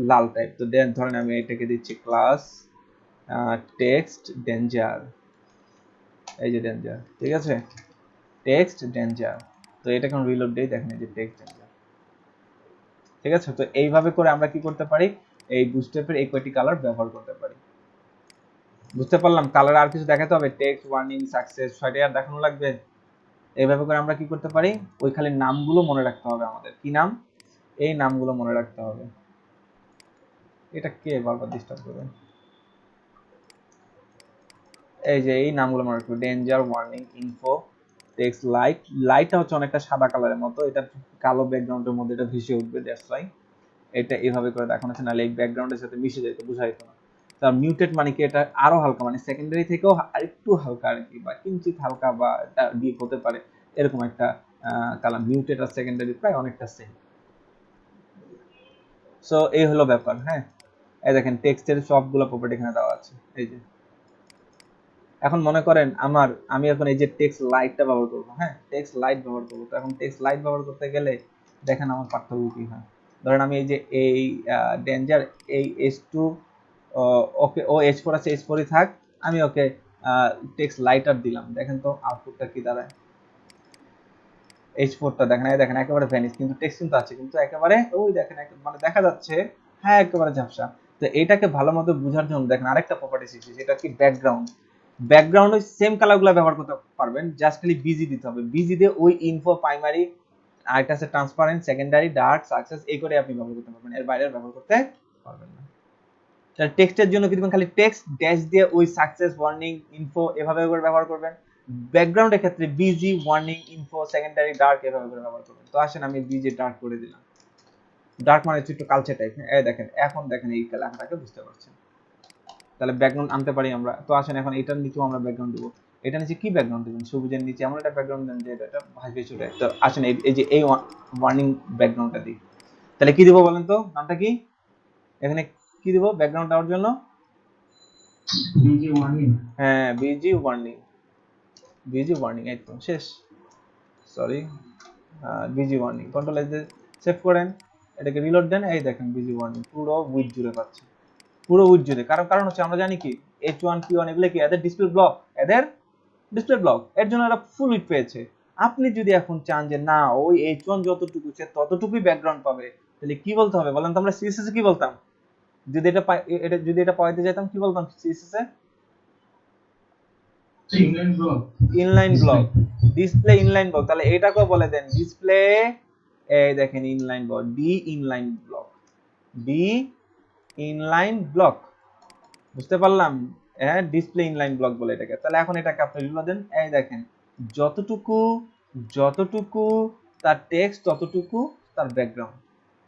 লাল টাইপ। তো ধরেন আমি এটাকে দিচ্ছি ক্লাস টেক্সট ডেঞ্জার, এই যে ডেঞ্জার, ঠিক আছে, টেক্সট ডেঞ্জার। তো এটা কোন রিলোড দেই, দেখেন এই যে টেক্সট ডেঞ্জার, ঠিক আছে। তো এইভাবে করে আমরা কি করতে পারি, এই বুস্টস্ট্র্যাপের এই কয়টি কালার ব্যবহার করতে পারি। বুঝতে পারলাম, কালার আর কিছু দেখাতে হবে, টেক্সট ওয়ার্নিং সাকসেস ছয়টা আর দেখানো লাগবে। এইভাবে করে আমরা কি করতে পারি, ওই খালি নামগুলো মনে রাখতে হবে আমাদের, কি নাম, এই নামগুলো মনে রাখতে হবে। এটা কে বারবার ডিস্টার্ব করবে, এই যে এই নামগুলো মনে রাখবে, danger, warning, info, text light. লাইটটা হচ্ছে অনেকটা সাদা কালারের মতো, এটা কালো ব্যাকগ্রাউন্ডের মধ্যে এটা ভেসে উঠবে, দ্যাটস ওয়াই এটা এইভাবে করে দেখানো হচ্ছে, নাহলে এই ব্যাকগ্রাউন্ডের সাথে মিশে যেত, বোঝা যেত না। তার মিউটেড মানে কি, এটা আরো হালকা, মানে সেকেন্ডারি থেকেও আরেকটু হালকা আর কি, বা কিঞ্চিত হালকা বা ডিপ হতে পারে, এরকম একটা কালার। মিউটেড আর সেকেন্ডারি প্রায় অনেকটা সেম। সো এই হলো ব্যাপার, হ্যাঁ। এই দেখেন টেক্সটের সবগুলো প্রপার্টি এখানে দেওয়া আছে, এই যে। এখন মনে করেন আমি এখন এই যে টেক্সট লাইটটা ব্যবহার করবো, হ্যাঁ, টেক্সট লাইট ব্যবহার করবো। তো এখন টেক্সট লাইট ব্যবহার করতে গেলে দেখেন আমার পার্থক্য কি হয়। ধরেন আমি এই যে এই ডেঞ্জার, এই H2 ওকে, ও H4 আছে, H4 ই থাক, আমি ওকে টেক্সট লাইটার দিলাম, দেখেন তো আউটপুটটা কি দাঁড়ায়। H4টা দেখেন, এই দেখেন একেবারে ভ্যানিশ, কিন্তু টেক্সট কিন্তু আছে, কিন্তু একেবারে ওই দেখেন মানে দেখা যাচ্ছে, হ্যাঁ একেবারে ঝাপসা। তো এটাকে ভালো মতো বোঝার জন্য দেখেন আরেকটা প্রপার্টি শিখছি, সেটা কি ব্যাকগ্রাউন্ড। ব্যাকগ্রাউন্ডে সেম কালারগুলো ব্যবহার করতে পারবেন, জাস্ট খালি বিজি দিতে হবে, বিজি দিয়ে ওই ইনফো প্রাইমারি, আরেকটা আছে ট্রান্সপারেন্ট, সেকেন্ডারি, ডার্ক, সাকসেস, এই করে আপনি ব্যবহার করতে পারবেন, এর বাইরে ব্যবহার করতে পারবেন না। তাহলে টেক্সটের জন্য কি দিবেন, খালি টেক্সট ড্যাশ দিয়ে ওই সাকসেস, ওয়ার্নিং, ইনফো এভাবে করে ব্যবহার করবেন। ব্যাকগ্রাউন্ডের ক্ষেত্রে busy, warning, info, secondary, dark এভাবে করে ব্যবহার করবেন। তো আসেন আমি বিজি ডার্ক করে দিলাম, ডার্ক মানে হচ্ছে একটু কালচে টাইপ, এই দেখেন, এখন দেখেন এই লেখাটাকে বুঝতে পারছেন। তাহলে ব্যাকগ্রাউন্ড আনতে পারি আমরা। তো আসেন এখন এটার নিচেও আমরা ব্যাকগ্রাউন্ড দেবো। এটা নিচে কি ব্যাকগ্রাউন্ড দেবেন, সবুজের নিচে এমন একটা ব্যাকগ্রাউন্ড দেন যে এটা ভাসবে চলে। তো আসেন এই যে এই ওয়ার্নিং ব্যাকগ্রাউন্ডটা দিই। তাহলে কি দিব বলেন তো, নামটা কি, এখানে কি দিব ব্যাকগ্রাউন্ড দেওয়ার জন্য, বিজি ওয়ার্নিং। হ্যাঁ বিজি ওয়ার্নিং, বিজি ওয়ার্নিং, এই তো শেষ, sorry, busy warning. Control S দিয়ে সেভ করেন, এটাকে রিলোড দেন, এই দেখেন বিজি ওয়ার্নিং পুরো উইথ জুড়ে পাচ্ছে, পুরো উইথ জুড়ে। কারণ হচ্ছে আমরা জানি কি H1 P1 এগুলো কি এদের ডিসপ্লে ব্লক, এদের ডিসপ্লে ব্লক, এর জন্য এরা ফুল উইথ পেয়েছে। আপনি যদি এখন চান যে না ওই H1 যতটুকু সে ততটুকুই ব্যাকগ্রাউন্ড পাবে, তাহলে কি বলতে হবে বলেন তো, আমরা সিএসএস এ কি বলতাম, যদি এটা পাইতে যেতাম কি বলতাম সিএসএস এ, inline block, inline block, display inline block. তাহলে এটাকেও বলে দেন ডিসপ্লে, এই দেখেন inline block, D inline block, D inline block, বুঝতে পারলাম, হ্যাঁ ডিসপ্লে ইনলাইন ব্লক বলে এটাকে। তাহলে এখন এটাকে আপনি রিলোড দেন, এই দেখেন যতটুকু যতটুকু তার টেক্সট ততটুকু তার ব্যাকগ্রাউন্ড,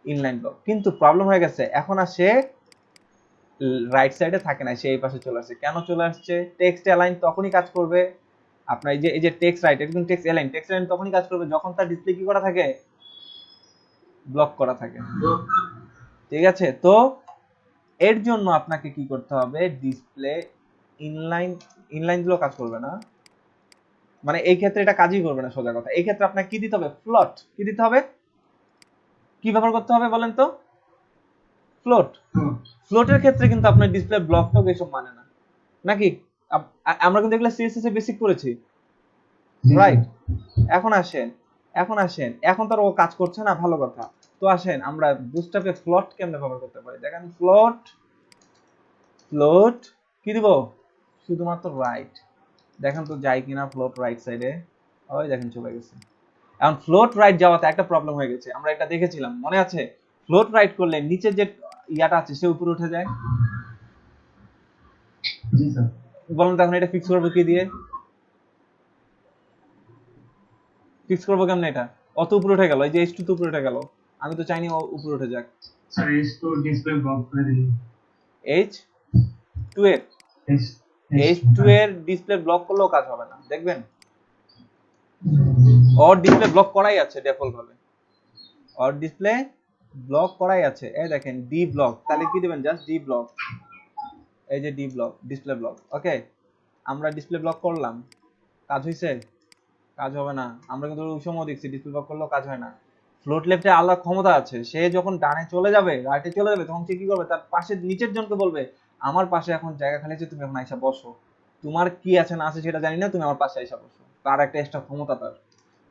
ইনলাইন ব্লক। কিন্তু প্রবলেম হয়ে গেছে, এখন আর সে রাইট সাইডে থাকে না, সে এই পাশে চলে আসছে। কেন চলে আসছে, টেক্সট অ্যালাইন তখনই কাজ করবে, আপনার এই যে টেক্সট রাইট, এটা কিন্তু টেক্সট অ্যালাইন তখনই কাজ করবে যখন তার ডিসপ্লে কি করা থাকে, ব্লক করা থাকে, ঠিক আছে। তো এর জন্য আপনাকে কি করতে হবে, ডিসপ্লে ইনলাইন দিলেও কাজ করবে না, মানে এই ক্ষেত্রে এটা কাজই করবে না, সোজা কথা। এই ক্ষেত্রে আপনাকে কি দিতে হবে, ফ্লোট, কি দিতে হবে, কি ব্যবহার করতে হবে বলেন তো, ফ্লোট। ফ্লোটের ক্ষেত্রে কিন্তু আপনার ডিসপ্লে ব্লক টক এসব মানে না, নাকি আমরা কিন্তু এগুলো সিএসএস এ বেসিক করেছি, রাইট। এখন আসেন এখন তার ও কাজ করছে না, ভালো কথা। তো আসেন আমরা বুটস্ট্র্যাপে ফ্লোট কেমনে ব্যবহার করতে পারি, দেখেন ফ্লোট কি দিব, শুধুমাত্র রাইট, দেখেন তো যাই কিনা ফ্লোট রাইট সাইডে, ওই দেখেন চলে গেছে। এখন ফ্লোট রাইট যাওয়াতে একটা প্রবলেম হয়ে গেছে, আমরা এটা দেখেছিলাম মনে আছে, ফ্লোট রাইট করলে নিচে যে ইয়াটা আছে সে উপরে উঠে যায়, জি স্যার। বলেন তো এখন এটা ফিক্স করবো কি দিয়ে, ফিক্স করবো কেমনে, এটা অত উপরে উঠে গেল, এই যে H2 তো উপরে উঠে গেল, আমি তো চাইনি ও উপরে উঠে যাক। স্যার H2 ডিসপ্লে ব্লক করে দিন, H2 এর ডিসপ্লে ব্লক করলেও কাজ হবে না, দেখবেন ওর ডিসপ্লে ব্লক করাই আছে ডিফল্ট ভাবে, ওর ডিসপ্লে ব্লক করাই আছে, এই দেখেন ডি ব্লক, তাহলে কি দিবেন জাস্ট ডি ব্লক, এই যে ডি ব্লক ডিসপ্লে ব্লক। ওকে, আমরা ডিসপ্লে ব্লক করলাম, কাজ হইছে? কাজ হবে না, আমরা কিন্তু ওই সময় দেখছি ডিসপ্লে ব্লক করলেও কাজ হয় না। ফ্লোট লেফটে আলাদা ক্ষমতা আছে, সে যখন ডানে চলে যাবে রাইটে চলে যাবে তখন সে কি করবে, তার পাশে নিচের জনকে বলবে আমার পাশে এখন জায়গা খালি আছে, তুমি এখন আইসা বসো, তোমার কি আছে না আছে সেটা জানি না, তুমি আমার পাশে আইসা বসো। তার একটা এক্সট্রা ক্ষমতা তার।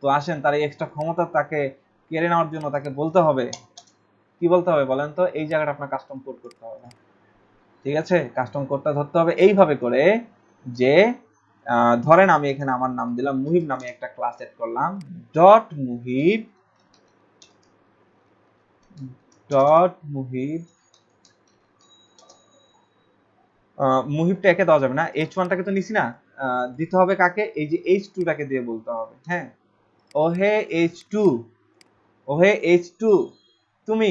তো আসেন তার এই এক্সট্রা ক্ষমতা তাকে কেড়ে নেওয়ার জন্য তাকে বলতে হবে, কি বলতে হবে বলেন তো, এই জায়গাটা আপনার কাস্টম কোড করতে হবে। ঠিক আছে, কাস্টম কোডটা ধরতে হবে এইভাবে করে যে ধরেন আমি এখানে আমার নাম দিলাম মুহিব, নামে একটা ক্লাস এড করলাম, ডট মুহিব মুহিবটা একে দেওয়া যাবে না, h1টাকে তো নিছি না, দিতে হবে কাকে, এই যে h2টাকে দিয়ে বলতে হবে। হ্যাঁ, ওহে h2, ওহে h2, তুমি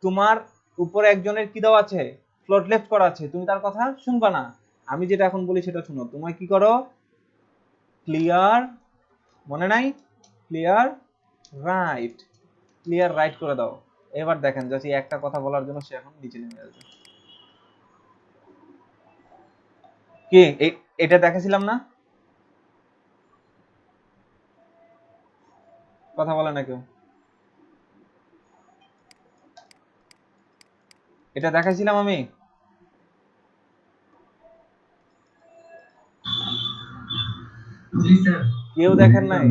তোমার উপরে একজনের কি দেওয়া আছে, ফ্লোট লেফট করা আছে, তুমি তার কথা শুনবা না, আমি যেটা এখন বলি সেটা শুনো। তুমি কি করো, ক্লিয়ার, মনে নাই, ক্লিয়ার রাইট, ক্লিয়ার রাইট করে দাও। এবার দেখেন জাস্ট একটা কথা বলার জন্য সে এখন নিচে নেমে আসবে। কি এটা দেখাছিলাম না, কথা বলে না কেউ, এটা দেখাইছিলাম আমি, জি স্যার। কেউ দেখেন নাই?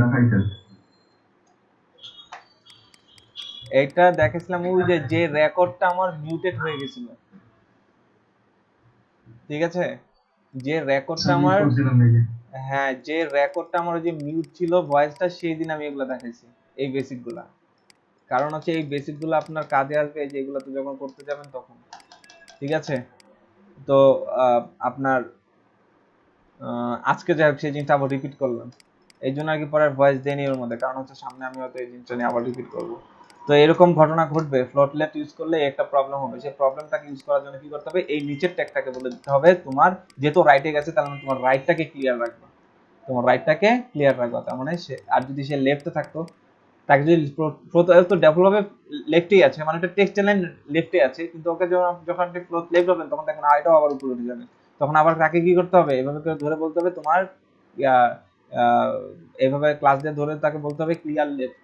এটা দেখেছিলাম ওই যে যে রেকর্ডটা আমার মিউটেড হয়ে গেছিল, ঠিক আছে, যে রেকর্ডটা আমার, হ্যাঁ যে রেকর্ডটা আমার ওই যে মিউট ছিল ভয়েসটা, সেই দিন আমি এগুলা দেখাইছি, এই বেসিক গুলা। কারণ হচ্ছে এই বেসিক গুলো আপনার কাজে আসবে যেগুলো তো যখন করতে যাবেন তখন। ঠিক আছে, তো আপনার আজকে যাই হোক সেই জিনিসটা আবার রিপিট করলাম, এই জন্য আর কি পরে ভয়েস দেয়নি ওর মধ্যে, কারণ হচ্ছে সামনে আমি হয়তো এই জিনিসটা নিয়ে আবার রিপিট করবো। তো এরকম ঘটনা ঘটবে, ফ্লোট লেফট ইউজ করলে একটা প্রবলেম হবে, সেই প্রবলেমটাকে ইউজ করার জন্য কি করতে হবে, এই নিচের ট্যাগটাকে বলে দিতে হবে তোমার যেহেতু রাইটে গেছে তার মানে তোমার রাইটটাকে ক্লিয়ার রাখবে, তোমার রাইটটাকে ক্লিয়ার রাখবে। তার মানে সে, আর যদি সে লেফটে থাকতো, তাকে যদি তো ডেভেলপ হবে লেফটেই আছে, মানে একটা টেক্সট লাইন লেফটে আছে, কিন্তু ওকে যখন আপনি ফ্লোট লেফট হবেন তখন দেখেন আইটাও আবার উপরে উঠে যাবে, তখন আবার তাকে কি করতে হবে, এভাবে করে ধরে বলতে হবে তোমার এভাবে ক্লাস দিয়ে ধরে তাকে বলতে হবে ক্লিয়ার লেফট।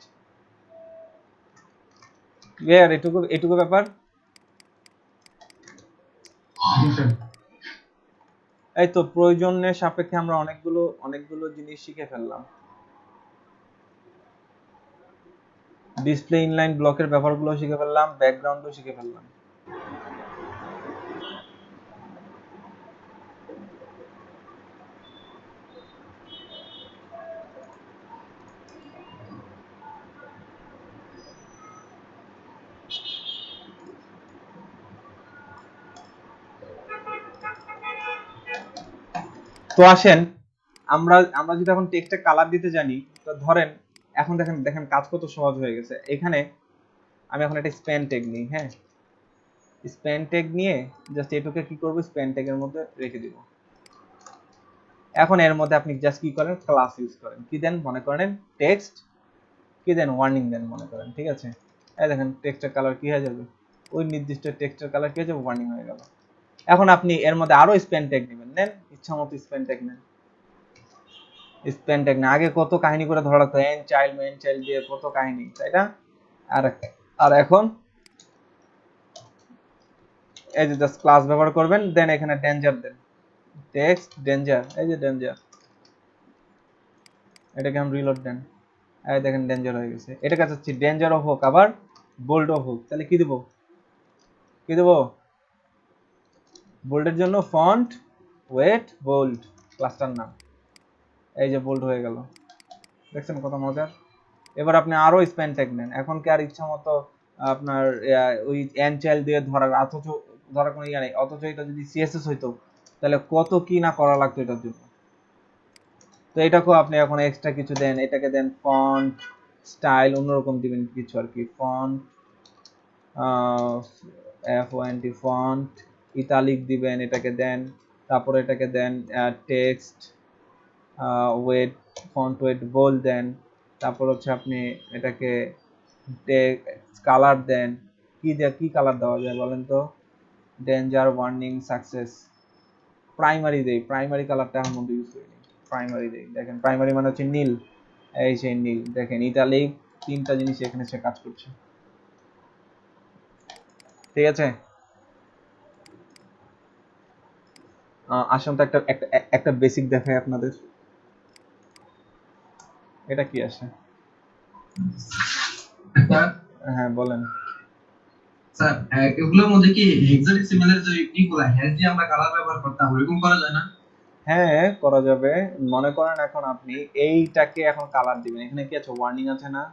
ক্লিয়ার, এটুকু এটুকু ব্যাপার। এই তো প্রয়োজনের সাপেক্ষে আমরা অনেকগুলো জিনিস শিখে ফেললাম। ডিসপ্লে ইনলাইন ব্লকের ব্যাপারগুলো শিখে ফেললাম, ব্যাকগ্রাউন্ডও শিখে ফেললাম। তো আসেন আমরা আমরা যদি এখন টেক্সটে কালার দিতে জানি, তো ধরেন এখন দেখেন দেখেন কাজ কত সহজ হয়ে গেছে। এখানে আমি এখন একটা স্প্যান ট্যাগ নিই, হ্যাঁ স্প্যান ট্যাগ নিয়ে জাস্ট এটুকে কি করব, স্প্যান ট্যাগের মধ্যে রেখে দিব। এখন এর মধ্যে আপনি জাস্ট কি করেন, ক্লাস ইউজ করেন, কি দেন মনে করেন টেক্সট, কি দেন ওয়ার্নিং দেন মনে করেন, ঠিক আছে, এই দেখেন টেক্সটের কালার কি হয়ে যাবে, ওই নির্দিষ্ট টেক্সটের কালার কি হয়ে যাবে, ওয়ার্নিং হয়ে গেল। এখন আপনি এর মধ্যে আরো স্প্যান ট্যাগ নেবেন, নেন ইচ্ছা মতো স্প্যান ট্যাগ নেন, স্প্যান ট্যাগ না, আগে কত কাহিনী করে ধরা লাগতো, এন চাইল্ড মেন চাইল্ড দিয়ে কত কাহিনী, তাই না? আর আর এখন এই যে জাস্ট ক্লাস ব্যবহার করবেন, দেন এখানে ডেঞ্জার দেন, টেক্সট ডেঞ্জার, এই যে ডেঞ্জার, এটাকে আমি রিলোড দেন, এই দেখেন ডেঞ্জার হয়ে গেছে। এটাকে চাচ্ছি ডেঞ্জারও হোক আবার বোল্ডও হোক, তাহলে কি দেব, কি দেব, বোল্ডের জন্য ফন্ট ওয়েট বোল্ড, ক্লাসটার নাম, এই যে বোল্ড হয়ে গেল, দেখছেন কত মজার। এবার আপনি আরো স্প্যান ট্যাগ নেন, এখন কি আর ইচ্ছা মতো আপনার ওই এন চাইল্ড দিয়ে ধরার, অথচ ধরার কোনো ইয়া নেই, অথচ এটা যদি সিএসএস হইতো তাহলে কত কি না করা লাগতো এটার জন্য। তো এটাকেও আপনি এখন এক্সট্রা কিছু দেন, এটাকে দেন ফন্ট স্টাইল অন্যরকম দিবেন কিছু আর কি, ফন্ট FONT ফন্ট ইতালিক দিবেন, এটাকে দেন, তারপরে এটাকে দেন text weight, font weight bold দেন, তারপর হচ্ছে আপনি এটাকে কালার দেন, কি কালার দেওয়া যায় বলেন তো? Danger, warning, success. প্রাইমারি দেই, প্রাইমারি কালারটা এখন মধ্যে ইউজ করিনি। প্রাইমারি দেই, দেখেন প্রাইমারি মানে হচ্ছে নীল, এই সেই নীল। দেখেন ইটালিক, তিনটা জিনিস এখানে সে কাজ করছে। ঠিক আছে, আসুন তো একটা একটা একটা বেসিক দেখাই আপনাদের। এটা কি আসে? স্যার হ্যাঁ বলেন। স্যার এগুলোর মধ্যে কি হেক্সাডেসিমালের যে ইগুলা হ্যাশ দিয়ে আমরা কালার ব্যবহার করতাম ওরকম করা যায় না? হ্যাঁ করা যাবে। মনে করেন এখন আপনি এইটাকে এখন কালার দিবেন, এখানে কি আছে, ওয়ার্নিং আছে না?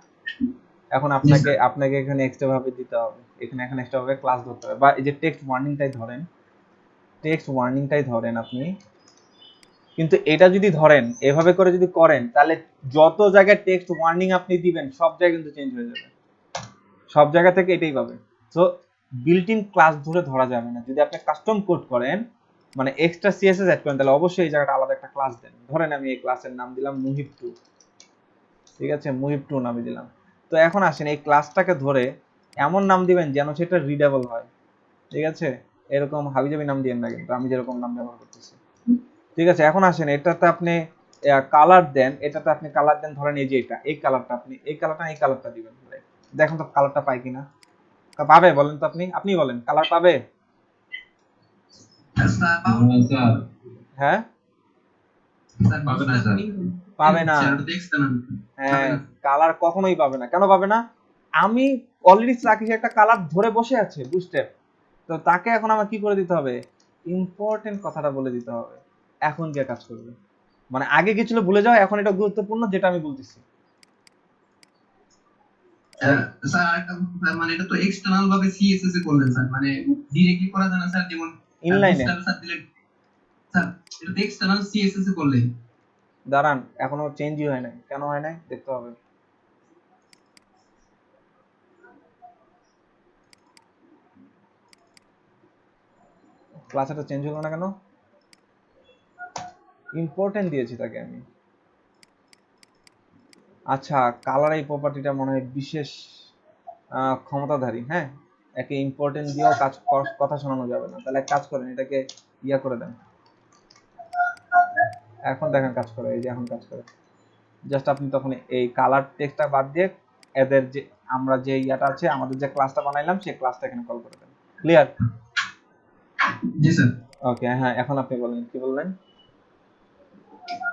এখন জি আপনাকে স্যার। আপনাকে এখানে এক্সট্রা ভাবে দিতে হবে, এখানে এখন এক্সট্রা ভাবে ক্লাস ধরতে হবে, বা এই যে টেক্সট ওয়ার্নিংটাই ধরেন, টেক্সট ওয়ার্নিংটাই ধরেন আপনি। কিন্তু এটা যদি ধরেন এভাবে করে যদি করেন, তাহলে যত জায়গায় টেক্সট ওয়ার্নিং আপনি দিবেন সব জায়গায় কিন্তু চেঞ্জ হয়ে যাবে, সব জায়গা থেকে এটাই পাবে। সো বিল্ট ইন ক্লাস ধরে ধরা যাবে না। যদি আপনি কাস্টম কোড করেন, মানে এক্সট্রা সিএসএস অ্যাড করেন, তাহলে অবশ্যই এই জায়গাটা আলাদা একটা ক্লাস দেন। ধরেন আমি এই ক্লাসের নাম দিলাম মুহিব 2, ঠিক আছে, মুহিব 2 নামে দিলাম। তো এখন আসেন এই ক্লাসটাকে ধরে এমন নাম দিবেন যেন সেটা রিডেবল হয়। ঠিক আছে, এরকম হাবিজাবি নাম দিবেন না, কিন্তু আমি যেরকম নাম ব্যবহার করতেছি। ঠিক আছে, এখন আসেন এটাতে আপনি কালার দেন, এটাতে আপনি কালার দেন, ধরেন এই যে এটা, এই কালারটা আপনি এই কালারটা দিবেন। দেখেন তো কালারটা পাই কিনা। পাবে বলেন তো, আপনি আপনি বলেন কালার পাবে? স্যার পাবো না স্যার। হ্যাঁ স্যার পাবে না স্যার। পাবে না। স্যার দেখছেন না? হ্যাঁ কালার কখনোই পাবে না। কেন পাবে না? আমি অলরেডি রাকেশ একটা কালার ধরে বসে আছে বুস্টেপ, তো তাকে এখন আমার কি করে দিতে হবে, ইম্পর্টেন্ট কথাটা বলে দিতে হবে, এখন যে কাজ করবে। মানে আগে কি ছিল ভুলে যাও, এখন এটা গুরুত্বপূর্ণ যেটা আমি বলতেছি। স্যার আরেকটা স্যার, মানে এটা তো এক্সটার্নাল ভাবে সিএসএস এ করলেন স্যার, মানে ডিরেক্টলি করা যায় না স্যার? যেমন ইনলাইনে বুস্টার স্যার দিলেন স্যার, এটা তো এক্সটার্নাল সিএসএস এ করলেন। দাঁড়ান, এখনো চেঞ্জই হয় নাই। কেন হয় নাই দেখতে হবে। ক্লাসটা চেঞ্জ হলো না কেন? ইম্পর্টেন্ট দিয়েছি তাকে আমি। আচ্ছা, কালার এই প্রপার্টিটা মনে হয় বিশেষ ক্ষমতাধারী। হ্যাঁ, একে ইম্পর্টেন্ট দিয়েও কথা শোনানো যাবে না। তাহলে এক কাজ করেন, এটাকে ইয়া করে দেন। এখন দেখেন কাজ করে, এই যে এখন কাজ করে। জাস্ট আপনি তখন এই কালার টেক্সটটা বাদ দিয়ে এদের যে আমরা যে ইয়াটা আছে, আমাদের যে ক্লাসটা বানাইলাম সেই ক্লাসটা এখানে কল করে দেন। ক্লিয়ার? জি স্যার। ওকে, হ্যাঁ এখন আপনি বলেন, কি বললেন?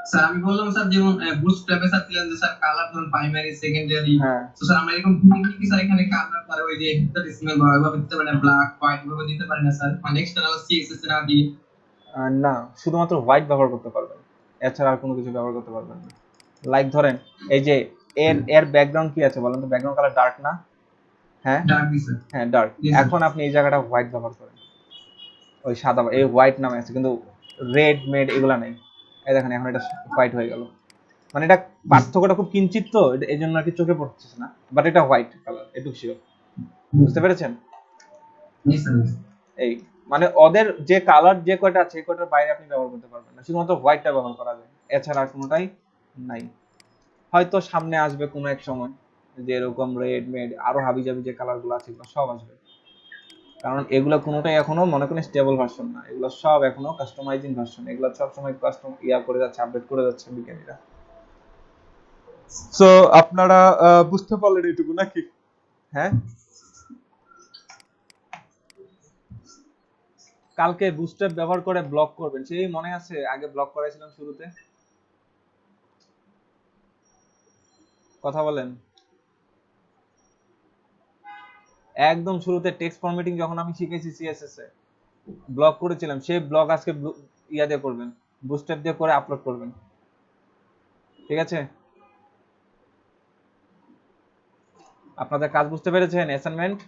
স্যার আমি বললাম স্যার, যেমন বুটস্ট্র্যাপে স্যার দিলেন যে স্যার কালার ধরুন প্রাইমারি সেকেন্ডারি, হ্যাঁ তো স্যার আমরা এরকম কি স্যার এখানে কালার তার ওই যে হেক্সাডেসিমাল বা ওইভাবে দিতে পারি না, ব্ল্যাক হোয়াইট ভাবে দিতে পারি না স্যার, মানে এক্সটার্নাল সিএসএস না দিয়ে? না, শুধুমাত্র হোয়াইট ব্যবহার করতে পারবেন, এছাড়া আর কোনো কিছু ব্যবহার করতে পারবেন না। লাইক ধরেন এই যে এর এর ব্যাকগ্রাউন্ড কি আছে বলেন তো? ব্যাকগ্রাউন্ড কালার ডার্ক না? হ্যাঁ ডার্ক দি স্যার। হ্যাঁ ডার্ক। জি স্যার। এখন আপনি এই জায়গাটা হোয়াইট ব্যবহার করেন, ওই সাদা, এই হোয়াইট নামে আছে কিন্তু রেড মেড এগুলা নেই। এই দেখেন এখন এটা হোয়াইট হয়ে গেল। মানে এটা পার্থক্যটা খুব কিঞ্চিত, তো এই জন্য আর কি চোখে পড়তেছে না, বাট এটা হোয়াইট কালার, এটুকু শিওর। বুঝতে পেরেছেন? জি স্যার। এই মানে ওদের যে কালার যে কয়টা আছে এই কয়টার বাইরে আপনি ব্যবহার করতে পারবেন না, শুধুমাত্র হোয়াইটটা ব্যবহার করা যায়, এছাড়া আর কোনোটাই নাই। হয়তো সামনে আসবে কোনো এক সময় যে এরকম রেড মেড আরো হাবিজাবি যে কালার গুলো আছে এগুলো সব আসবে, কারণ এগুলো কোনোটাই এখনো মনে করেন স্টেবল ভার্সন না, এগুলো সব এখনো কাস্টমাইজিং ভার্সন, এগুলো সব সময় কাস্টম ইয়া করে যাচ্ছে, আপডেট করে যাচ্ছে বিজ্ঞানীরা। সো আপনারা বুঝতে পারলেন এইটুকু নাকি? হ্যাঁ, কালকে বুস্ট্র্যাপ ব্যবহার করে ব্লক করবেন, সেই মনে আছে আগে ব্লক করাইছিলাম শুরুতে? কথা বলেন। একদম শুরুতে টেক্সট ফরম্যাটিং যখন আমি শিখেছি সিএসএস এ, ব্লগ করেছিলাম, সেই ব্লগ আজকে ইয়া দিয়ে করবেন, বুস্ট্র্যাপ দিয়ে করে আপলোড করবেন। ঠিক আছে, আপনাদের কাজ বুঝতে পেরেছেন? অ্যাসাইনমেন্ট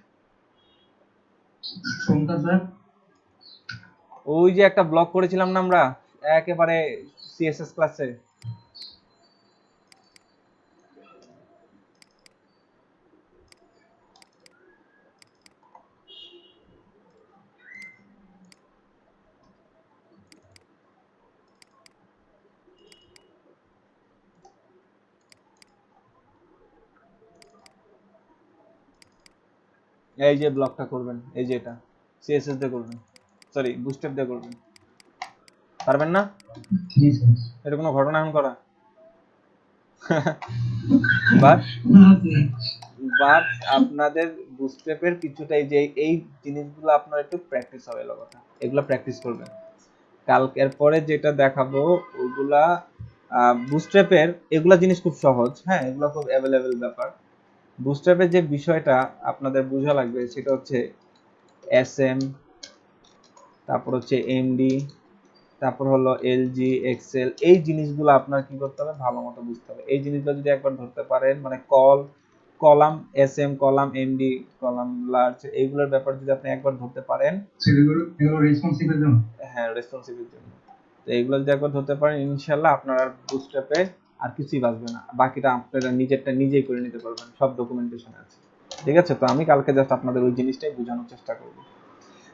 কোনটা স্যার? ওই যে একটা ব্লগ করেছিলাম না আমরা একেবারে সিএসএস ক্লাসে, এই যে ব্লকটা করবেন, এই যে এটা সিএসএস দিয়ে করবেন, সরি বুস্ট্র্যাপ দিয়ে করবেন, পারবেন না? জি স্যার। এটা কোনো ঘটনা এখন করা বাট বাট আপনাদের বুস্ট্র্যাপের কিছুটা এই যে এই জিনিসগুলো আপনার একটু প্র্যাকটিস হবে, এলো কথা, এগুলো প্র্যাকটিস করবেন। কালকের পরে যেটা দেখাবো ওগুলা বুস্ট্র্যাপের এগুলা জিনিস খুব সহজ, হ্যাঁ এগুলো খুব অ্যাভেলেবেল ব্যাপার। বুস্ট্র্যাপের যে বিষয়টা আপনাদের বোঝা লাগবে সেটা হচ্ছে এসএম, তারপর হচ্ছে এমডি, তারপর হলো এলজি, এক্সেল, এই জিনিসগুলো আপনার কি করতে হবে, ভালো মতো বুঝতে হবে। এই জিনিসগুলো যদি একবার ধরতে পারেন, মানে column SM, column MD, column large, এইগুলোর ব্যাপার যদি আপনি একবার ধরতে পারেন, এগুলো রেসপন্সিবল জন্য। হ্যাঁ রেসপন্সিবিলিটির জন্য, তো এইগুলো যদি একবার ধরতে পারেন ইনশাল্লাহ আপনার আর বুস্ট্র্যাপে আর কিছুই বাঁচবে না, বাকিটা আপনারা নিজেরটা নিজেই করে নিতে পারবেন, সব ডকুমেন্টেশন আছে। ঠিক আছে, তো আমি কালকে জাস্ট আপনাদের ওই জিনিসটাই বোঝানোর চেষ্টা করব।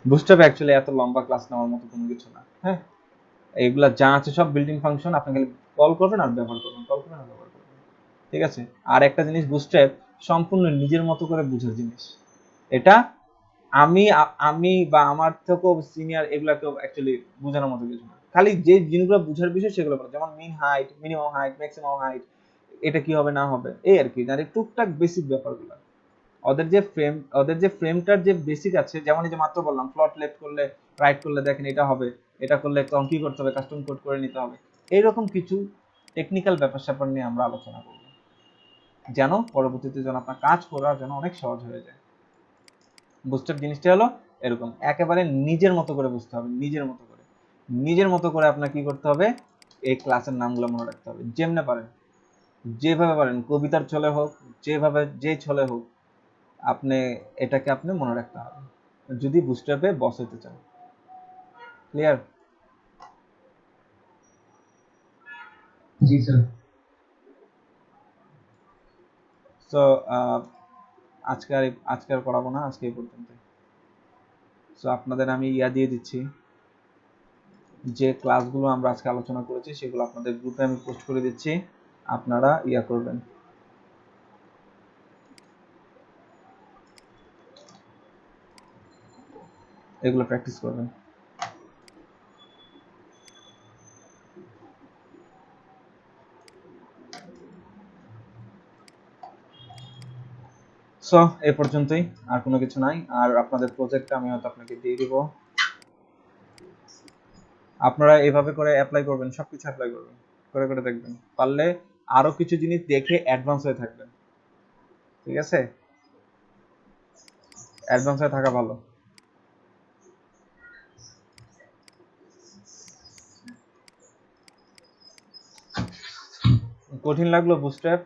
বুস্ট্র্যাপ অ্যাকচুয়ালি এত লম্বা ক্লাস নেওয়ার মতো কোনো কিছু না, হ্যাঁ এইগুলা যা আছে সব বিল্ডিং ফাংশন, আপনি খালি কল করবেন আর ব্যবহার করবেন, কল করবেন আর ব্যবহার করবেন। ঠিক আছে, আর একটা জিনিস, বুস্ট্র্যাপ সম্পূর্ণ নিজের মতো করে বুঝার জিনিস। এটা আমি বা আমার থেকেও সিনিয়র এগুলা কেউ অ্যাকচুয়ালি বোঝানোর মতো কিছু না, খালি যে জিনিসগুলো বুঝার বিষয় সেগুলো বলো, যেমন min height, minimum height, maximum height, এটা কি হবে না হবে এই আর কি, মানে টুকটাক বেসিক ব্যাপারগুলো। ওদের যে ফ্রেমটার যে বেসিক আছে, যেমন এই যে মাত্র বললাম ফ্লট লেফট করলে রাইট করলে দেখেন এটা হবে, এটা করলে কি করতে হবে, কাস্টম কোড করে নিতে হবে, এইরকম কিছু টেকনিক্যাল ব্যাপার স্যাপার নিয়ে আমরা আলোচনা করব, যেন পরবর্তীতে যেন আপনার কাজ করার জন্য অনেক সহজ হয়ে যায়। বুস্টআপ জিনিসটা হলো এরকম, একেবারে নিজের মতো করে বুঝতে হবে, নিজের মতো করে আপনার কি করতে হবে, এই ক্লাসের নামগুলো মনে রাখতে হবে, যেমনে পারেন যেভাবে পারেন, কবিতার ছলে হোক, যেভাবে যে ছলে হোক, আপনি এটাকে আপনি মনে রাখতে হবে যদি বুস্টআপে বস হতে চান। ক্লিয়ার? জি স্যার। সো আজকে আর পড়াবো না, আজকে এই পর্যন্ত। সো আপনাদের আমি দিয়ে দিচ্ছি, যে ক্লাসগুলো আমরা আজকে আলোচনা করেছি সেগুলো আপনাদের গ্রুপে আমি পোস্ট করে দিচ্ছি, আপনারা করবেন, এগুলো প্র্যাকটিস করবেন। সো এই পর্যন্তই, আর কোনো কিছু নাই। আর আপনাদের প্রজেক্টটা আমি হয়তো আপনাকে দিয়ে দিব, আপনারা এভাবে করে অ্যাপ্লাই করবেন, সবকিছু অ্যাপ্লাই করবেন, করে করে দেখবেন, পারলে আরো কিছু জিনিস দেখে অ্যাডভান্স হয়ে থাকবেন। ঠিক আছে, অ্যাডভান্স হয়ে থাকা ভালো। কঠিন লাগলো বুস্টআপ?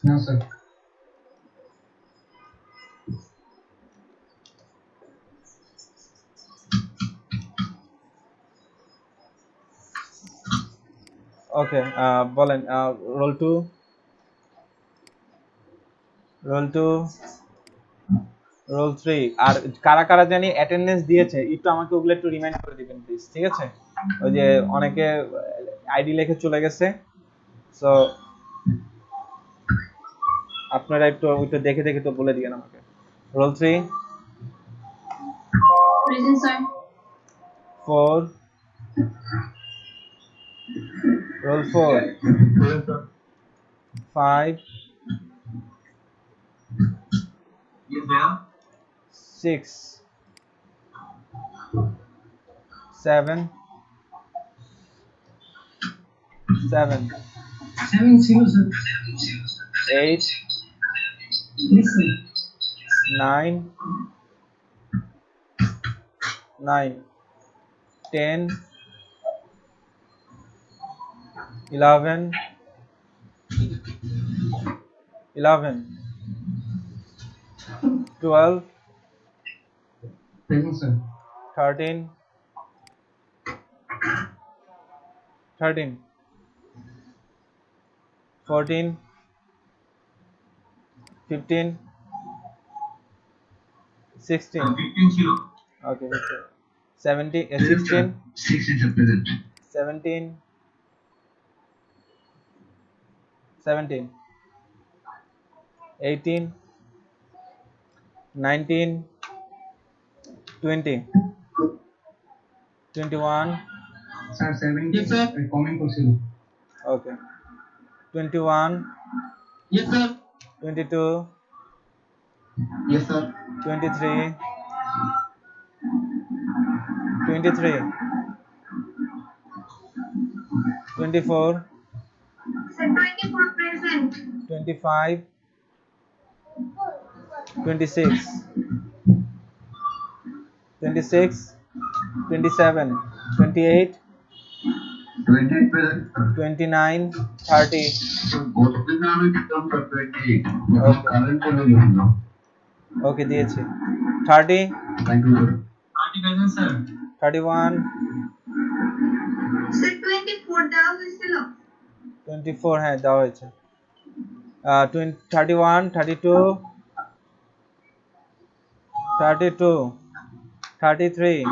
না স্যার। ওকে, বলেন, রোল 2, রোল 2, রোল 3, আর কারা কারা জানি অ্যাটেন্ডেন্স দিয়েছে একটু আমাকে ওগুলো একটু রিমাইন্ড করে দিবেন প্লিজ। ঠিক আছে, ওই যে অনেকে আইডি লিখে চলে গেছে, সো আপনারা একটু ওইটা দেখে দেখে তো বলে দিবেন আমাকে। Roll 3, Present, sir. 4, roll 4, 5, Yes, ma'am. 6, 7, 7, 7 ছিল sir. 8, Yes, sir. 9, 9, 10, 11, 11, 12, Present, sir. 13, 13, 14, 15, 16, 15 ছিল। okay, 17, 16, 6 is present. 17, 17, 18, 19, 20, 21. Sir 70 Yes, sir. Comment করছিল। Okay. 21, Yes, sir. 22, Yes, sir. 23, 23, 24, Sir, 24 present. 25, 26, 26, 27, 28, 28 present. 29, 30. Both of them are become 28. Okay. Current one now. Okay, দিয়েছি 30, Thank you, sir. 30 present, sir. 31, Sir, 24 দেওয়া হয়েছিল। 24 হ্যাঁ দেওয়া হয়েছে 31, 32, 32, 33,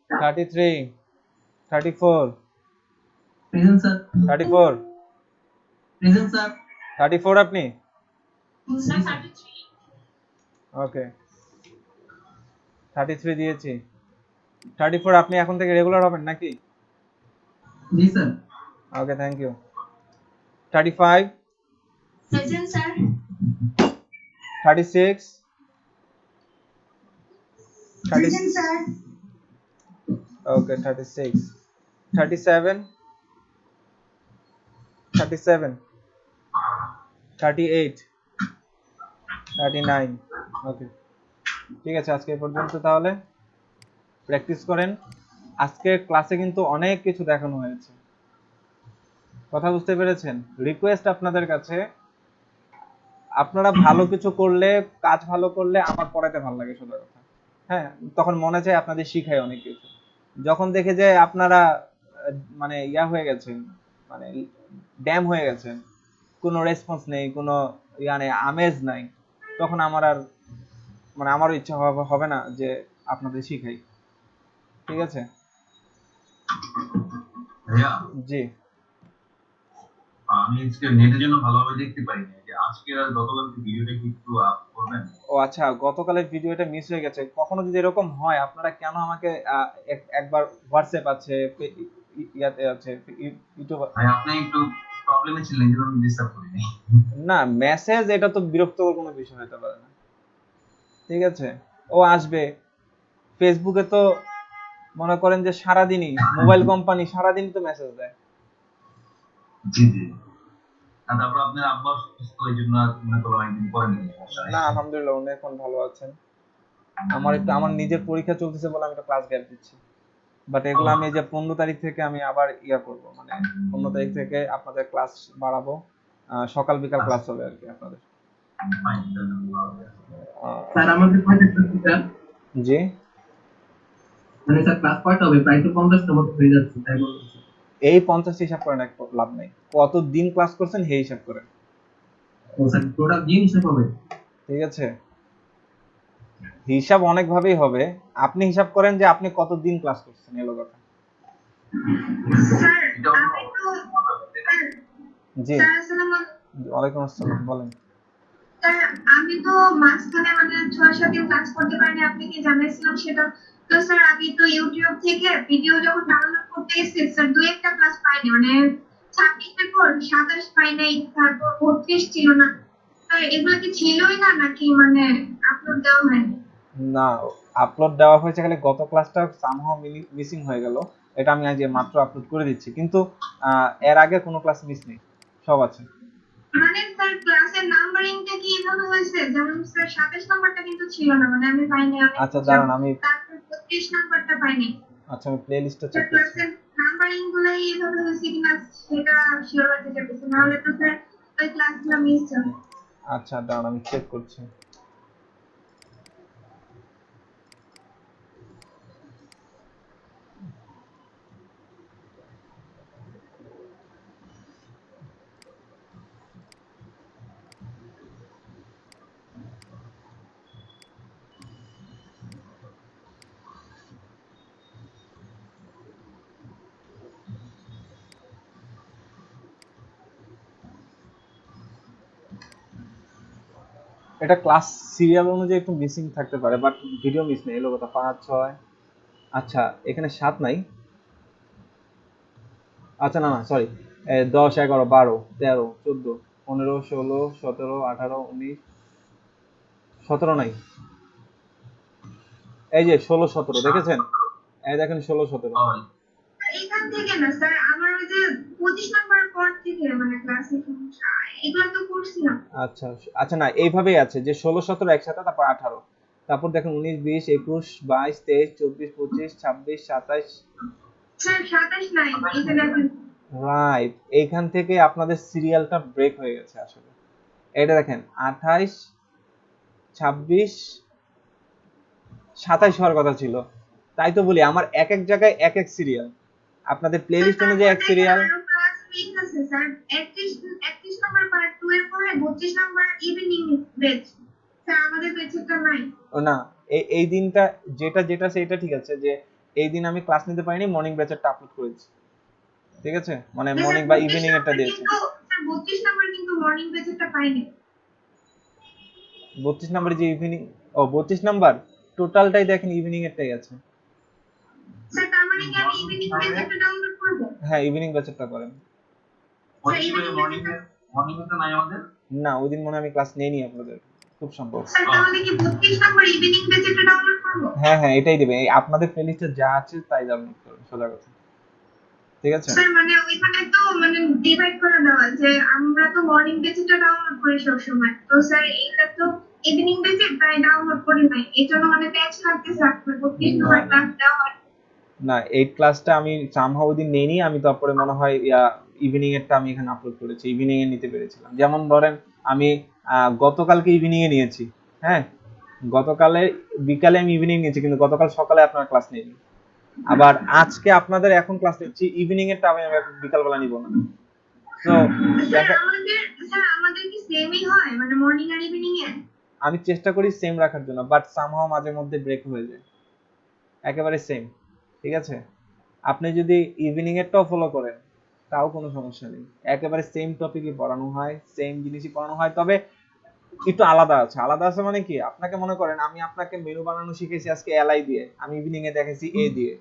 33, 34, Present, sir. 34, Present, sir. 34 আপনি Sir, 33. ওকে 33 দিয়েছি 34 আপনি এখন থেকে রেগুলার হবেন নাকি Yes, sir. Okay thank you 35, Present, sir. 36, 30, Present, sir. okay 36, 37, 37, 38, 39. ওকে ঠিক আছে আজকে এই পর্যন্ত তাহলে প্র্যাকটিস করেন আজকে ক্লাসে কিন্তু অনেক কিছু দেখানো হয়েছে কথা বুঝতে পেরেছেন রিকোয়েস্ট আপনাদের কাছে আপনারা ভালো কিছু করলে কাজ ভালো করলে আমার পড়াতে ভালো লাগে সোজা কথা হ্যাঁ তখন মনে চায় আপনাদের শিখাই অনেক কিছু যখন দেখে যে আপনারা মানে ইয়া হয়ে গেছেন মানে ড্যাম হয়ে গেছেন কোনো রেসপন্স নেই কোনো মানে আমেজ নাই তখন আমার আর মানে আমারও ইচ্ছা হবে না যে আপনাদের শিখাই ঠিক আছে ভাইয়া জি আমি আজকে নেটের জন্য ভালোভাবে দেখতে পাইনি যে আজকে আর গতকালকে ভিডিওটা কি একটু আপ করবেন ও আচ্ছা গতকালের ভিডিওটা মিস হয়ে গেছে কখনো যদি এরকম হয় আপনারা কেন আমাকে একবার হোয়াটসঅ্যাপ আছে ইয়াতে আছে ইউটিউব ভাই আপনি একটু প্রবলেমে ছিলেন যেন আমি ডিস্টার্ব করিনি না মেসেজ এটা তো বিরক্তকর কোনো বিষয় হতে পারে না ঠিক আছে ও আসবে ফেসবুকে তো মনে করেন যে সারাদিনই মোবাইল কোম্পানি সারাদিনই তো মেসেজ দেয় জি জি আর তারপর আপনার আব্বা সুস্থ এই জন্য আর মনে করলাম একদিন পরে নিয়ে না আলহামদুলিল্লাহ উনি এখন ভালো আছেন আমার নিজের পরীক্ষা চলতেছে বলে আমি একটা ক্লাস গ্যাপ দিচ্ছি বাট এগুলো আমি যে 15 তারিখ থেকে আমি আবার ইয়া করব মানে 15 তারিখ থেকে আপনাদের ক্লাস বাড়াবো সকাল বিকাল ক্লাস হবে আর কি আপনাদের স্যার আমাদের কয়টা ক্লাস স্যার জি মানে স্যার ক্লাস কয়টা হবে প্রায় তো 50টা মতো হয়ে যাচ্ছে তাই বলছি এই 50 হিসাব করেন এক লাভ নাই কত দিন ক্লাস করছেন সেই হিসাব করেন ও স্যার টোটাল দিন হিসাব হবে ঠিক আছে হিসাব অনেক ভাবেই হবে আপনি হিসাব করেন যে আপনি কত দিন ক্লাস করছেন এলো কথা Sir, আমি তো জি স্যার আসসালামু আলাইকুম। ওয়ালাইকুম আসসালাম বলেন স্যার আমি তো মাঝখানে মানে 6-7 দিন ক্লাস করতে পারিনি আপনাকে জানাইছিলাম সেটা তো স্যার আমি তো ইউটিউব থেকে ভিডিও যখন ডাউনলোড করতে এসেছি স্যার দুই একটা ক্লাস পাইনি মানে 26 পর 27 পাই নাই তারপর 32 ছিল না স্যার এগুলো কি ছিলই না নাকি মানে আপলোড দেওয়া হয়নি না আপলোড দেওয়া হয়েছে খালি গত ক্লাসটা সামহাও মিসিং হয়ে গেল এটা আমি আজ মাত্র আপলোড করে দিচ্ছি কিন্তু এর আগে কোনো ক্লাস মিস নেই সব আছে মানে স্যার ক্লাসের নাম্বারিংটা কি এভাবে হয়েছে যেমন স্যার 27 নাম্বারটা কিন্তু ছিল না মানে আমি পাইনি আমি আচ্ছা দাঁড়ান আমি তারপর 32 নাম্বারটা পাইনি আচ্ছা আমি প্লে লিস্টটা স্যার চেক করছি ক্লাসের নাম্বারিং গুলাই এভাবে হয়েছে কিনা সেটা শিওর হতে চাইছি নাহলে তো স্যার ওই ক্লাসগুলো মিস হবে আচ্ছা দাঁড়ান আমি চেক করছি এটা ক্লাস সিরিয়াল অনুযায়ী একটু মিসিং থাকতে পারে, বাট ভিডিও মিস নেই। এলো কথা 5 6, আচ্ছা এখানে 7 নাই, আচ্ছা না না সরি, 10 11 12 13 14 15 16 17 18 19 17 নাই, এই যে 16 17 দেখেছেন, এই দেখেন 16 17। এখান থেকে না স্যার, আমার ওই যে 25 নাম্বার পর থেকে মানে ক্লাসে এগুলো তো করছিলাম। আচ্ছা আচ্ছা, না এইভাবেই আছে যে 16 17 একসাথে, তারপর 18, তারপর দেখেন 19 20 21 22 23 24 25 26 27। স্যার 27 নাই, এখানে রাইট, এইখান থেকে আপনাদের সিরিয়ালটা ব্রেক হয়ে গেছে আসলে। এটা দেখেন 28 26 27 হওয়ার কথা ছিল, তাই তো বলি আমার এক এক জায়গায় এক এক সিরিয়াল, আপনাদের প্লেলিস্ট অনুযায়ী এক সিরিয়াল। ক্লাস মিস আছে স্যার, 31 নাম্বার পার্ট 2 এর পরে 25 নাম্বার ইভিনিং ব্যাচ, স্যার আমাদের ব্যাচটা নাই। ও না, এই দিনটা যেটা যেটা সেটা ঠিক আছে, যে এই দিন আমি ক্লাস নিতে পারিনি, মর্নিং ব্যাচেরটা আপলোড করেছি, ঠিক আছে, মানে মর্নিং বা ইভিনিং এরটা দিয়েছি। স্যার 32 নাম্বার কিন্তু মর্নিং ব্যাচেরটা পাইনি। 32 নম্বরে যে ইভিনিং, ও 32 নাম্বার টোটালটাই দেখেন ইভিনিং এরটাই আছে। স্যার তার মানে কি আমি ইভিনিং ব্যাচেরটা ডাউনলোড করব? হ্যাঁ ইভিনিং ব্যাচেরটা করেন। মর্নিং তো নাই আমাদের। না ওই দিন মনে হয় আমি ক্লাস নেইনি আপনাদের, খুব সম্ভব। স্যার তাহলে কি 32 নাম্বার ইভিনিং ব্যাচেরটা ডাউনলোড করব? হ্যাঁ হ্যাঁ এটাই দিবে, এই আপনাদের প্লেলিস্টে যা আছে তাই ডাউনলোড করুন, সোজা কথা, ঠিক আছে। স্যার মানে ওইখানে তো মানে ডিভাইড করে দেওয়া যে আমরা তো মর্নিং ব্যাচেরটা ডাউনলোড করি সব সময়, তো স্যার এটা তো ইভিনিং ব্যাচের তাই ডাউনলোড করি নাই, এজন্য মানে ব্যাচ লাগতেছে আপনার 32 নাম্বার ক্লাস দেওয়া। না এই ক্লাসটা আমি সামহাউ দিন নেইনি, আমি তারপরে মনে হয় ইভিনিং এরটা আমি এখানে আপলোড করেছি, ইভিনিং এ নিতে পেরেছিলাম। যেমন ধরেন আমি গতকালকে ইভিনিং এ নিয়েছি, হ্যাঁ গতকালে বিকালে আমি ইভিনিং নিয়েছি, কিন্তু গতকাল সকালে আপনার ক্লাস নেইনি। আবার আজকে আপনাদের এখন ক্লাস নিচ্ছি, ইভিনিং এরটা আমি বিকাল বেলা নিব না। তো স্যার আমাদের কি সেমই হয় মানে মর্নিং আর ইভিনিং এ? আমি চেষ্টা করি সেম রাখার জন্য, বাট সামহাউ মাঝে মধ্যে ব্রেক হয়ে যায়, একেবারে সেম, ঠিক আছে। আপনি যদি ইভিনিং এরটাও ফলো করেন তাও কোনো সমস্যা নেই, একেবারে সেম টপিকই পড়ানো হয়, সেম জিনিসই পড়ানো হয়, তবে একটু আলাদা আছে। আলাদা আছে মানে কি, আপনাকে মনে করেন আমি আপনাকে মেনু বানানো শিখেছি আজকে এলআই দিয়ে, আমি ইভিনিং এ দেখেছি এ দিয়ে।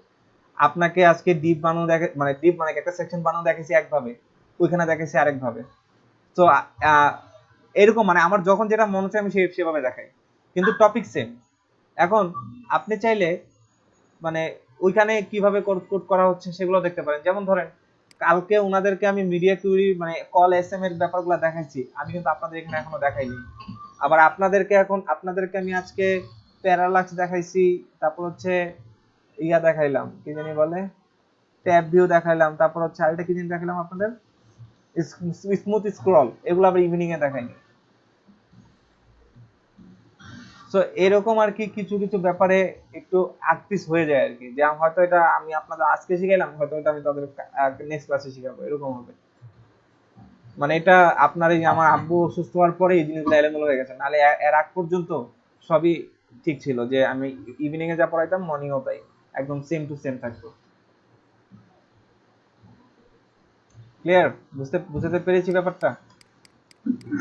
আপনাকে আজকে ডিপ বানানো দেখে, মানে ডিপ মানে একটা সেকশন বানানো দেখেছি একভাবে, ওইখানে দেখেছি আরেক ভাবে। তো এরকম মানে আমার যখন যেটা মনে হচ্ছে আমি সেভাবে দেখাই, কিন্তু টপিক সেম। এখন আপনি চাইলে মানে ওইখানে কিভাবে কোড করা হচ্ছে সেগুলো দেখতে পারেন। যেমন ধরেন কালকে ওনাদেরকে আমি মিডিয়া কিউরি মানে কল এসএম এর ব্যাপারগুলো দেখাইছি, আমি কিন্তু আপনাদের এখানে এখনো দেখাইনি। আবার আপনাদেরকে আমি আজকে প্যারালাক্স দেখাইছি, তারপর হচ্ছে ইয়া দেখাইলাম, কি জানি বলে, ট্যাব ভিউ দেখাইলাম, তারপর হচ্ছে আরেকটা কি জানি দেখাইলাম আপনাদের, স্মুথ স্ক্রল, এগুলো আবার ইভিনিং এ দেখাইনি। তো এরকম আর কি কিছু কিছু ব্যাপারে একটু আটপিস হয়ে যায় আর কি, যে হয়তো এটা আমি আপনাদের আজকে শিখাইলাম, হয়তো এটা আমি তাদের নেক্সট ক্লাসে শিখাবো, এরকম হবে। মানে এটা আপনার এই আমার আব্বু অসুস্থ হওয়ার পরে এই জিনিসগুলো এলোমেলো হয়ে গেছে, নাহলে এর আগ পর্যন্ত সবই ঠিক ছিল, যে আমি ইভিনিং এ যা পড়াইতাম মর্নিং ও তাই, একদম সেম টু সেম থাকতো। ক্লিয়ার? বুঝতে পেরেছি ব্যাপারটা?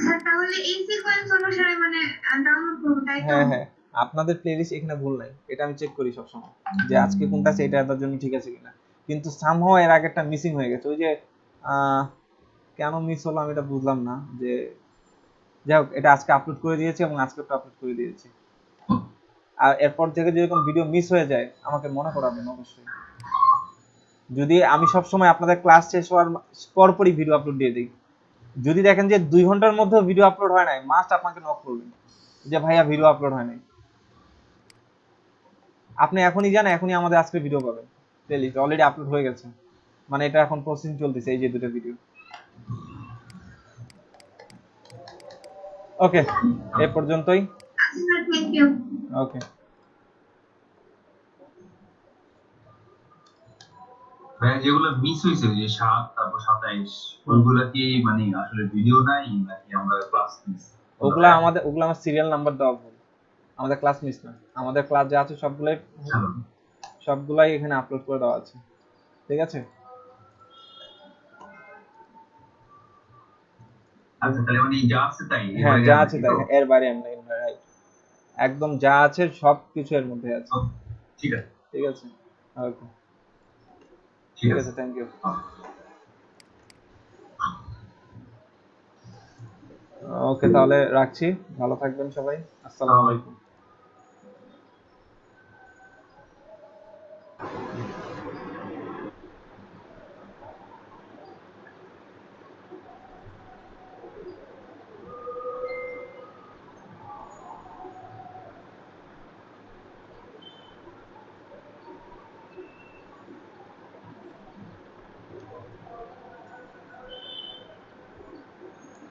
স্যার তাহলে এই সিকোয়েন্স অনুসারে মানে ডাউনলোড করব তাই তো? হ্যাঁ হ্যাঁ, আপনাদের প্লেলিস্ট এখানে ভুল নাই, এটা আমি চেক করি সবসময় যে আজকে কোনটা আছে, এটা তার জন্য ঠিক আছে কিনা। কিন্তু সামহাও এর আগেরটা মিসিং হয়ে গেছে, ওই যে কেন মিস হলো আমি এটা বুঝলাম না, যে যাই হোক এটা আজকে আপলোড করে দিয়েছি এবং আজকে আপলোড করে দিয়েছি। আর এরপর থেকে যদি কোনো ভিডিও মিস হয়ে যায় আমাকে মনে করাবেন অবশ্যই। যদি আমি সবসময় আপনাদের ক্লাস শেষ হওয়ার পরপরই ভিডিও আপলোড দিয়ে দিই, যদি দেখেন যে 2 ঘন্টার মধ্যে ভিডিও আপলোড হয় নাই, মাস্ট আপনাকে নক করবেন যে ভাইয়া ভিডিও আপলোড হয় নাই। আপনি এখনই যান, এখনই আমাদের আজকে ভিডিও পাবেন, প্লেলিস্ট অলরেডি আপলোড হয়ে গেছে, মানে এটা এখন প্রসেসিং চলতেছে, এই যে দুটো ভিডিও। ওকে এই পর্যন্তই, আচ্ছা স্যার, থ্যাংক ইউ। ওকে। ভাই যেগুলো মিস হয়েছে যে 7 তারপর 27 ওইগুলো কি মানে আসলে ভিডিও নাই নাকি আমরা ক্লাস মিস? ওগুলা আমার সিরিয়াল নাম্বার দেওয়া ভুল, আমাদের ক্লাস মিস না, আমাদের ক্লাস যা আছে সবগুলাই এখানে আপলোড করে দেওয়া আছে, ঠিক আছে। আচ্ছা তাহলে মানে যা আছে তাই এর হ্যাঁ বাইরে যা আর আছে নাই, তাই, তো? এর বাইরে আমি নাই, রাইট। একদম যা আছে সব কিছু এর মধ্যে আছে। ঠিক আছে, ঠিক আছে, ওকে, ঠিক ঠিক আছে। আছে, থ্যাংক ইউ। ওকে, তাহলে রাখছি, ভালো থাকবেন সবাই, আসসালামু আলাইকুম।